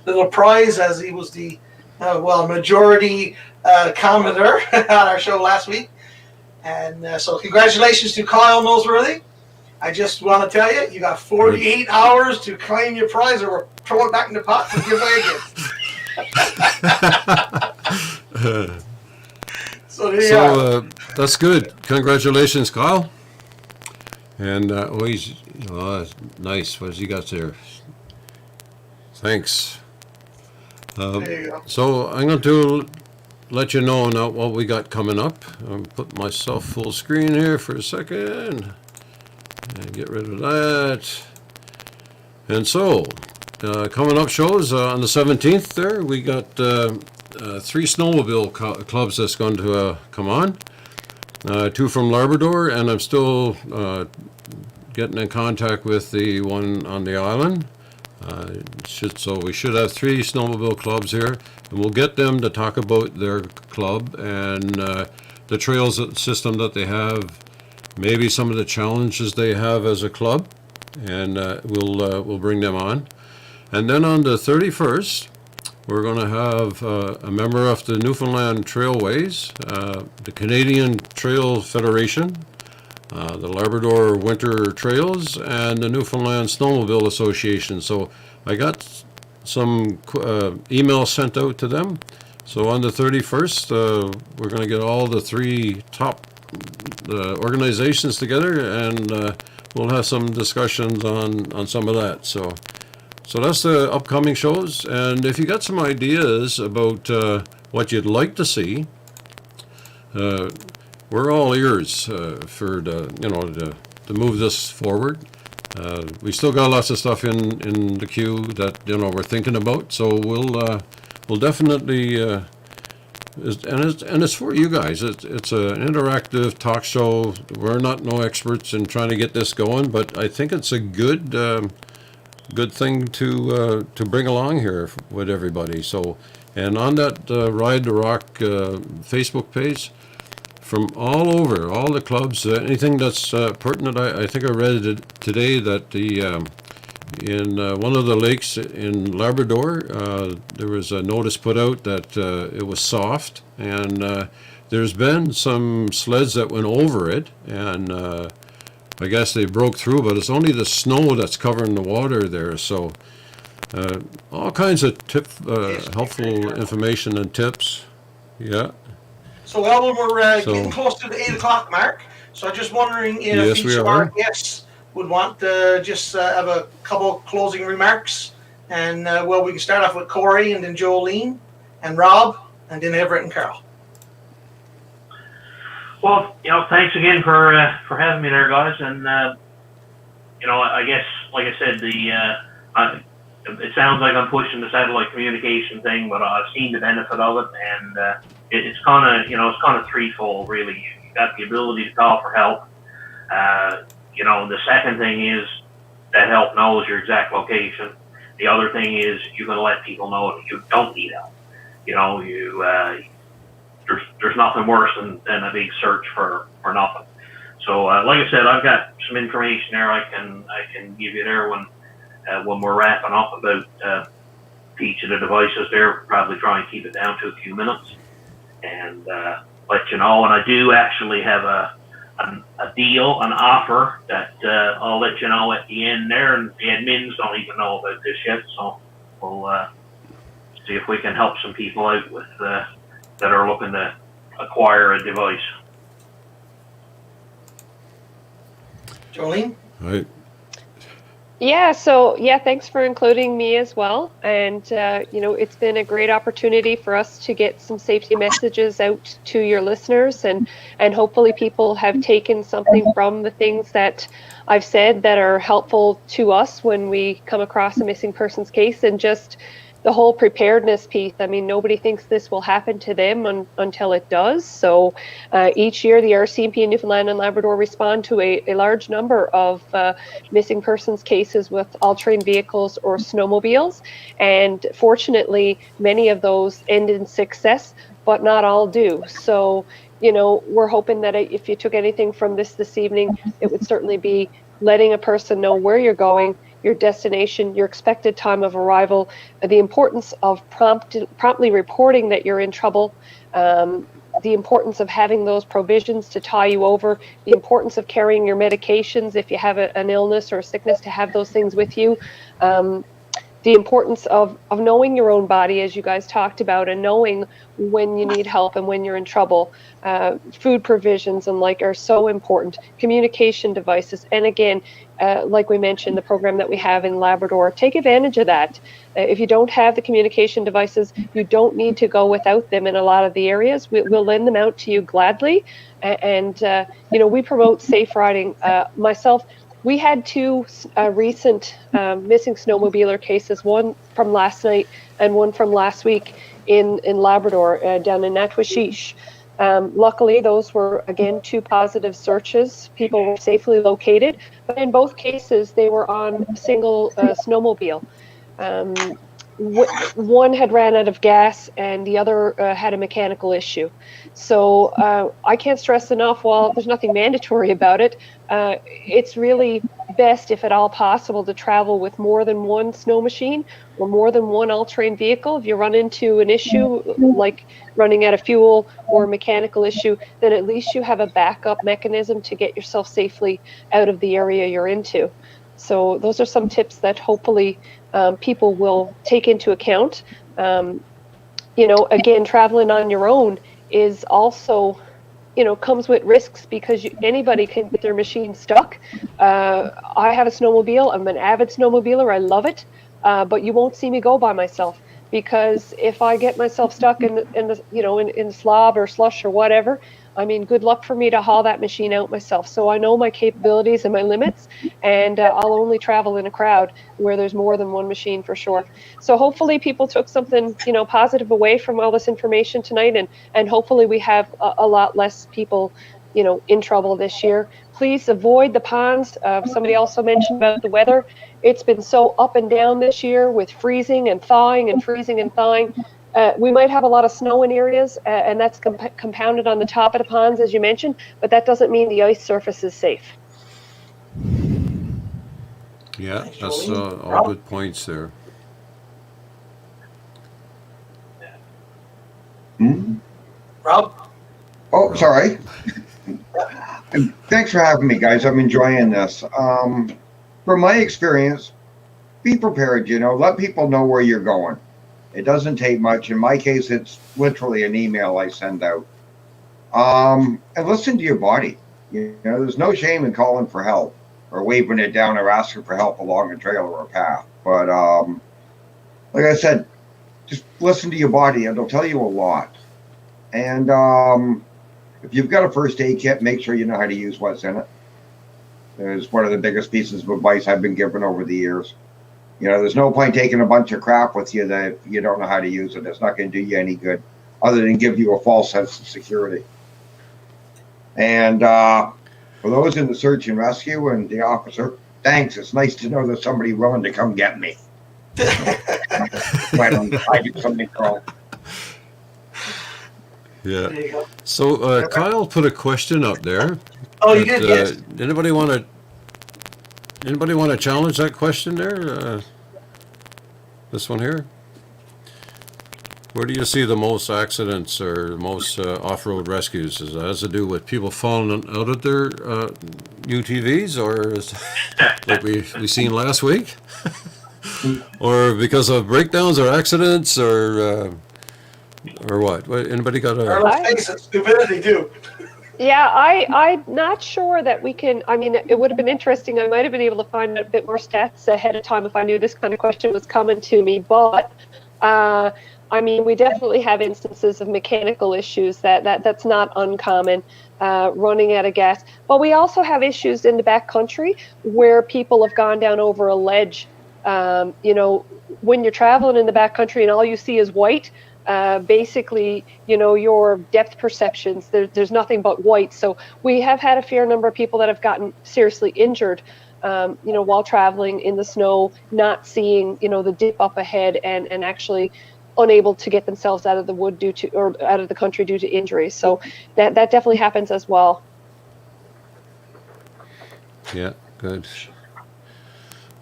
little prize, as he was the majority commenter on our show last week. And so congratulations to Kyle Noseworthy. I just want to tell you, you got 48 hours to claim your prize, or we'll throw it back in the pot and give away again. So that's good. Congratulations, Kyle. And he's nice. What has he got there? Thanks. There you go. So I'm going to let you know now what we got coming up. I'll put myself full screen here for a second. And get rid of that. And so, coming up shows on the 17th there, we got 3 snowmobile clubs that's going to come on. 2 from Labrador, and I'm still getting in contact with the one on the island. So we should have 3 snowmobile clubs here, and we'll get them to talk about their club and the trails system that they have, maybe some of the challenges they have as a club, and we'll bring them on. And then on the 31st, we're going to have a member of the Newfoundland Trailways, the Canadian Trail Federation, the Labrador Winter Trails, and the Newfoundland Snowmobile Association. So I got some emails sent out to them. So on the 31st, we're going to get all the 3 top organizations together, and we'll have some discussions on some of that. So that's the upcoming shows. And if you got some ideas about what you'd like to see, we're all ears for to move this forward. We still got lots of stuff in the queue that we're thinking about. So we'll definitely and it's for you guys. It's an interactive talk show. We're not no experts in trying to get this going, but I think it's a good thing to bring along here with everybody. So, and on that Ride the Rock Facebook page, from all over, all the clubs, anything that's pertinent. I think I read it today that in one of the lakes in Labrador, there was a notice put out that it was soft, and there's been some sleds that went over it, and I guess they broke through, but it's only the snow that's covering the water there. So all kinds of helpful information and tips. Yeah. So, Alvin, we're getting close to the 8 o'clock mark. So I'm just wondering if each of our guests would want to just have a couple closing remarks. And, we can start off with Corey, and then Jolene, and Rob, and then Everett and Carl. Well, thanks again for having me there, guys. And, I guess, like I said, it sounds like I'm pushing the satellite communication thing, but I've seen the benefit of it, and it's kind of threefold, really. You got the ability to call for help. The second thing is that help knows your exact location. The other thing is you're going to let people know if you don't need help. There's nothing worse than a big search for nothing. So, like I said, I've got some information there I can give you there when we're wrapping up about each of the devices there. Probably try and keep it down to a few minutes and let you know. And I do actually have a deal, an offer that I'll let you know at the end there. And the admins don't even know about this yet, so we'll see if we can help some people out with that are looking to acquire a device. Jolene? Right. Yeah, so thanks for including me as well. And, it's been a great opportunity for us to get some safety messages out to your listeners, and hopefully people have taken something from the things that I've said that are helpful to us when we come across a missing persons case, and just the whole preparedness piece. I mean, nobody thinks this will happen to them until it does. So each year, the RCMP in Newfoundland and Labrador respond to a large number of missing persons cases with all-terrain vehicles or snowmobiles. And fortunately, many of those end in success, but not all do. So, we're hoping that if you took anything from this evening, it would certainly be letting a person know where you're going, your destination, your expected time of arrival, the importance of promptly reporting that you're in trouble, the importance of having those provisions to tie you over, the importance of carrying your medications if you have an illness or a sickness, to have those things with you, the importance of knowing your own body, as you guys talked about, and knowing when you need help and when you're in trouble. Food provisions and like are so important. Communication devices, and again, like we mentioned, the program that we have in Labrador, take advantage of that. If you don't have the communication devices, you don't need to go without them in a lot of the areas. We'll lend them out to you gladly. And you know, we promote safe riding. Myself, we had two recent missing snowmobiler cases, one from last night and one from last week in Labrador, down in Natwashish. Luckily, those were, again, two positive searches. People were safely located, but in both cases, they were on a single snowmobile. One had ran out of gas and the other had a mechanical issue. So I can't stress enough, while there's nothing mandatory about it, it's really best, if at all possible, to travel with more than one snow machine or more than one all-terrain vehicle. If you run into an issue like running out of fuel or a mechanical issue, then at least you have a backup mechanism to get yourself safely out of the area you're into. So those are some tips that hopefully people will take into account. You know, again, traveling on your own is also, you know, comes with risks, because anybody can get their machine stuck. I have a snowmobile. I'm an avid snowmobiler. I love it. But you won't see me go by myself, because if I get myself stuck in the you know, in slob or slush or whatever, I mean, good luck for me to haul that machine out myself. So I know my capabilities and my limits, and I'll only travel in a crowd where there's more than one machine for sure. So hopefully people took something, you know, positive away from all this information tonight, and hopefully we have a lot less people, you know, in trouble this year. Please avoid the ponds. Somebody also mentioned about the weather. It's been so up and down this year with freezing and thawing and freezing and thawing. We might have a lot of snow in areas, and that's compounded on the top of the ponds, as you mentioned, but that doesn't mean the ice surface is safe. Yeah, Thanks, that's Jolene. all Rob? good points there. Rob? Oh, sorry. And thanks for having me, guys. I'm enjoying this. From my experience, be prepared, you know, let people know where you're going. It doesn't take much. In my case, it's literally an email I send out. And listen to your body. You know, there's no shame in calling for help or waving it down or asking for help along a trail or a path. But like I said, just listen to your body. It'll tell you a lot. And if you've got a first aid kit, make sure you know how to use what's in it. It's one of the biggest pieces of advice I've been given over the years. You know, there's no point taking a bunch of crap with you that you don't know how to use it. It's not going to do you any good other than give you a false sense of security. And for those in the search and rescue and the officer, thanks. It's nice to know there's somebody willing to come get me when I do something wrong. Yeah. There you go. So Kyle put a question up there. Oh, you did, yes. Anybody want to challenge that question there? This one here. Where do you see the most accidents or the most off-road rescues? Does that has to do with people falling out of their UTVs, or is, like we seen last week, or because of breakdowns or accidents, or what? Anybody got Or a? let's face it, stupidity too. Yeah, I'm not sure that we can. I mean, it would have been interesting. I might have been able to find a bit more stats ahead of time if I knew this kind of question was coming to me. But I mean, we definitely have instances of mechanical issues that's not uncommon, running out of gas. But we also have issues in the backcountry where people have gone down over a ledge. You know, when you're traveling in the backcountry and all you see is white. Basically, you know, your depth perceptions, there's nothing but white. So we have had a fair number of people that have gotten seriously injured, you know, while traveling in the snow, not seeing, you know, the dip up ahead and actually unable to get themselves out of the wood or out of the country due to injuries. So that definitely happens as well. Yeah, good.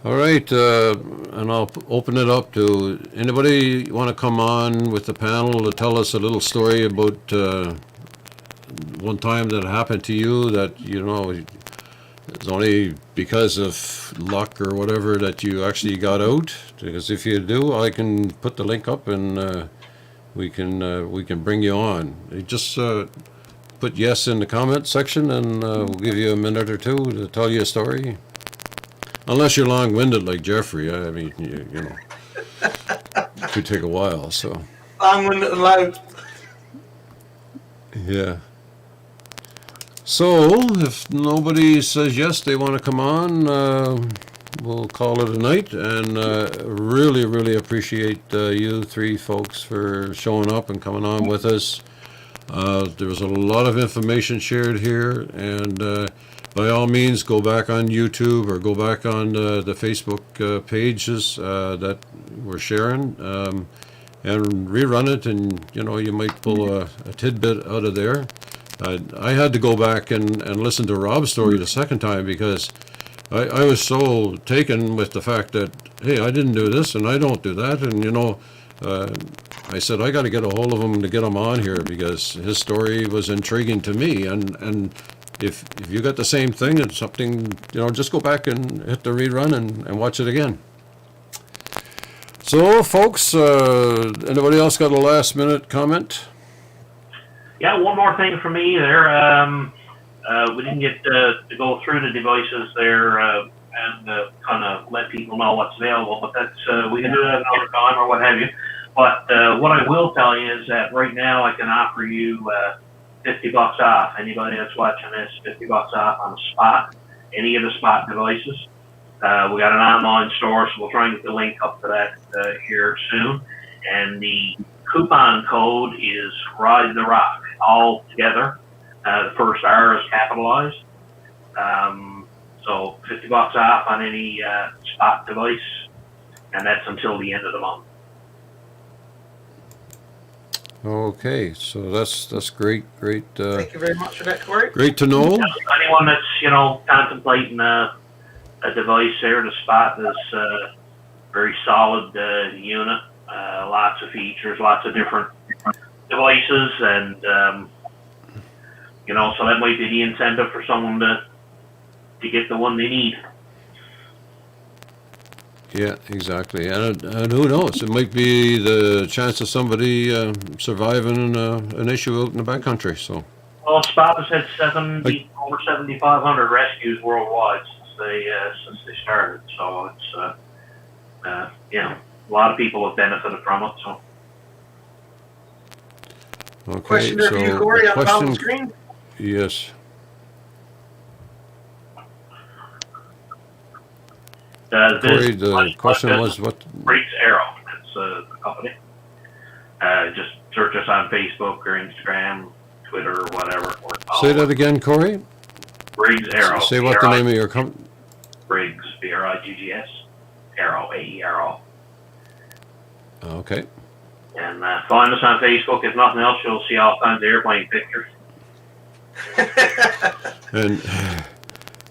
All right, and I'll open it up to anybody want to come on with the panel to tell us a little story about one time that happened to you that, you know, it's only because of luck or whatever that you actually got out. Because if you do, I can put the link up and we can bring you on. You just put yes in the comment section, and we'll give you a minute or two to tell you a story. Unless you're long-winded like Jeffrey, I mean, you know, it could take a while. So Long-winded and loud. yeah. So if nobody says yes, they want to come on, we'll call it a night. And really, really appreciate you three folks for showing up and coming on with us. There was a lot of information shared here, and by all means, go back on YouTube or go back on the Facebook pages that we're sharing and rerun it, and you know, you might pull a tidbit out of there. I had to go back and listen to Rob's story the second time because I was so taken with the fact that, hey, I didn't do this and I don't do that, and you know, I said I got to get a hold of him to get him on here because his story was intriguing to me, and if you got the same thing, it's something, you know, just go back and hit the rerun and watch it again. So folks, anybody else got a last minute comment? Yeah, one more thing for me there. We didn't get to go through the devices there and kind of let people know what's available, but that's we can do that another time or what have you. But what I will tell you is that right now I can offer you $50 off. Anybody that's watching this, $50 off on the Spot, any of the Spot devices. We got an online store, so we'll try and get the link up to that here soon. And the coupon code is Ride the Rock, all together. The first R is capitalized. So $50 off on any Spot device, and that's until the end of the month. Okay, so that's great. Thank you very much for that, Corey. Great to know. Anyone that's, you know, contemplating a device there, the Spot is a very solid unit. Lots of features, lots of different devices, and you know, so that might be the incentive for someone to get the one they need. Yeah, exactly. And who knows? It might be the chance of somebody surviving an issue out in the backcountry. So. Well, Spot has had over 7,500 rescues worldwide since they started. So it's you know, a lot of people have benefited from it. So. Okay. Question there for you, Corey, on the bottom screen. Yes. Corey, the question was what? Briggs Arrow. That's the company. Just search us on Facebook or Instagram, Twitter, or whatever. Say that again, Corey. Briggs Arrow. Say what the name of your company. Briggs, B-R-I-G-G-S. Arrow, A-E-R-O. Okay. And find us on Facebook. If nothing else, you'll see all kinds of airplane pictures.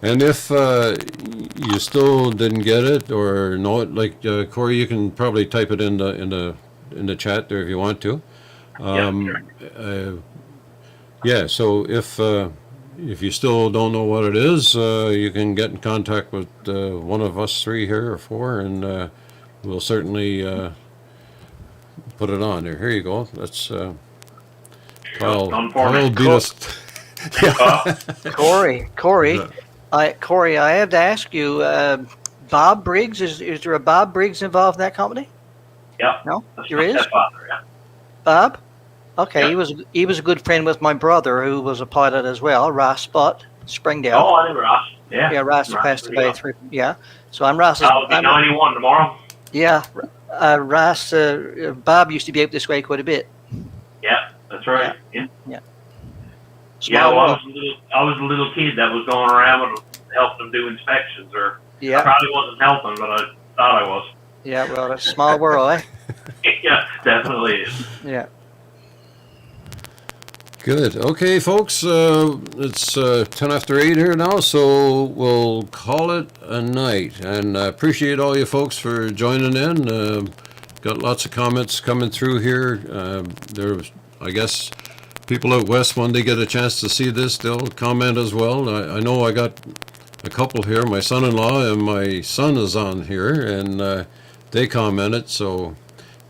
And if you still didn't get it or know it, like Corey, you can probably type it in the chat there if you want to. Yeah. So if you still don't know what it is, you can get in contact with one of us three here or four, and we'll certainly put it on there. Here you go. That's Kyle beat us. Yeah. Corey, I have to ask you, Bob Briggs, is there a Bob Briggs involved in that company? Yeah. No? There is? Yeah. Bob? Okay, yeah. He was a good friend with my brother, who was a pilot as well, Ross Spot, Springdale. Oh, I know Ross. Yeah. Yeah, Ross passed away. Yeah. So I'm Ross's. I'll be 91 tomorrow. Yeah. Ross, Bob used to be up this way quite a bit. Yeah, that's right. Yeah. Yeah, well, I was a little kid that was going around and helping them do inspections, or yeah. I probably wasn't helping, but I thought I was. Yeah, well, that's a small world, eh? Yeah, definitely is. Yeah. Good. Okay, folks, it's 10 after 8 here now, so we'll call it a night. And I appreciate all you folks for joining in. Got lots of comments coming through here. There's, I guess, people out west, when they get a chance to see this, they'll comment as well. I know I got a couple here, my son-in-law and my son is on here, and they commented. So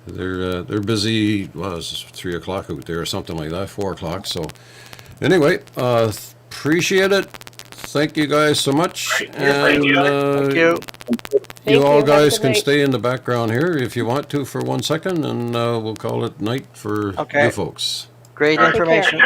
they're busy. Well, it's 3 o'clock out there or something like that, 4 o'clock. So anyway, appreciate it. Thank you guys so much. Thank you. Thank you. Thank You all you. Have a guys good can night. stay in the background here if you want to for 1 second, and we'll call it night for Okay. you folks. Great All right. information.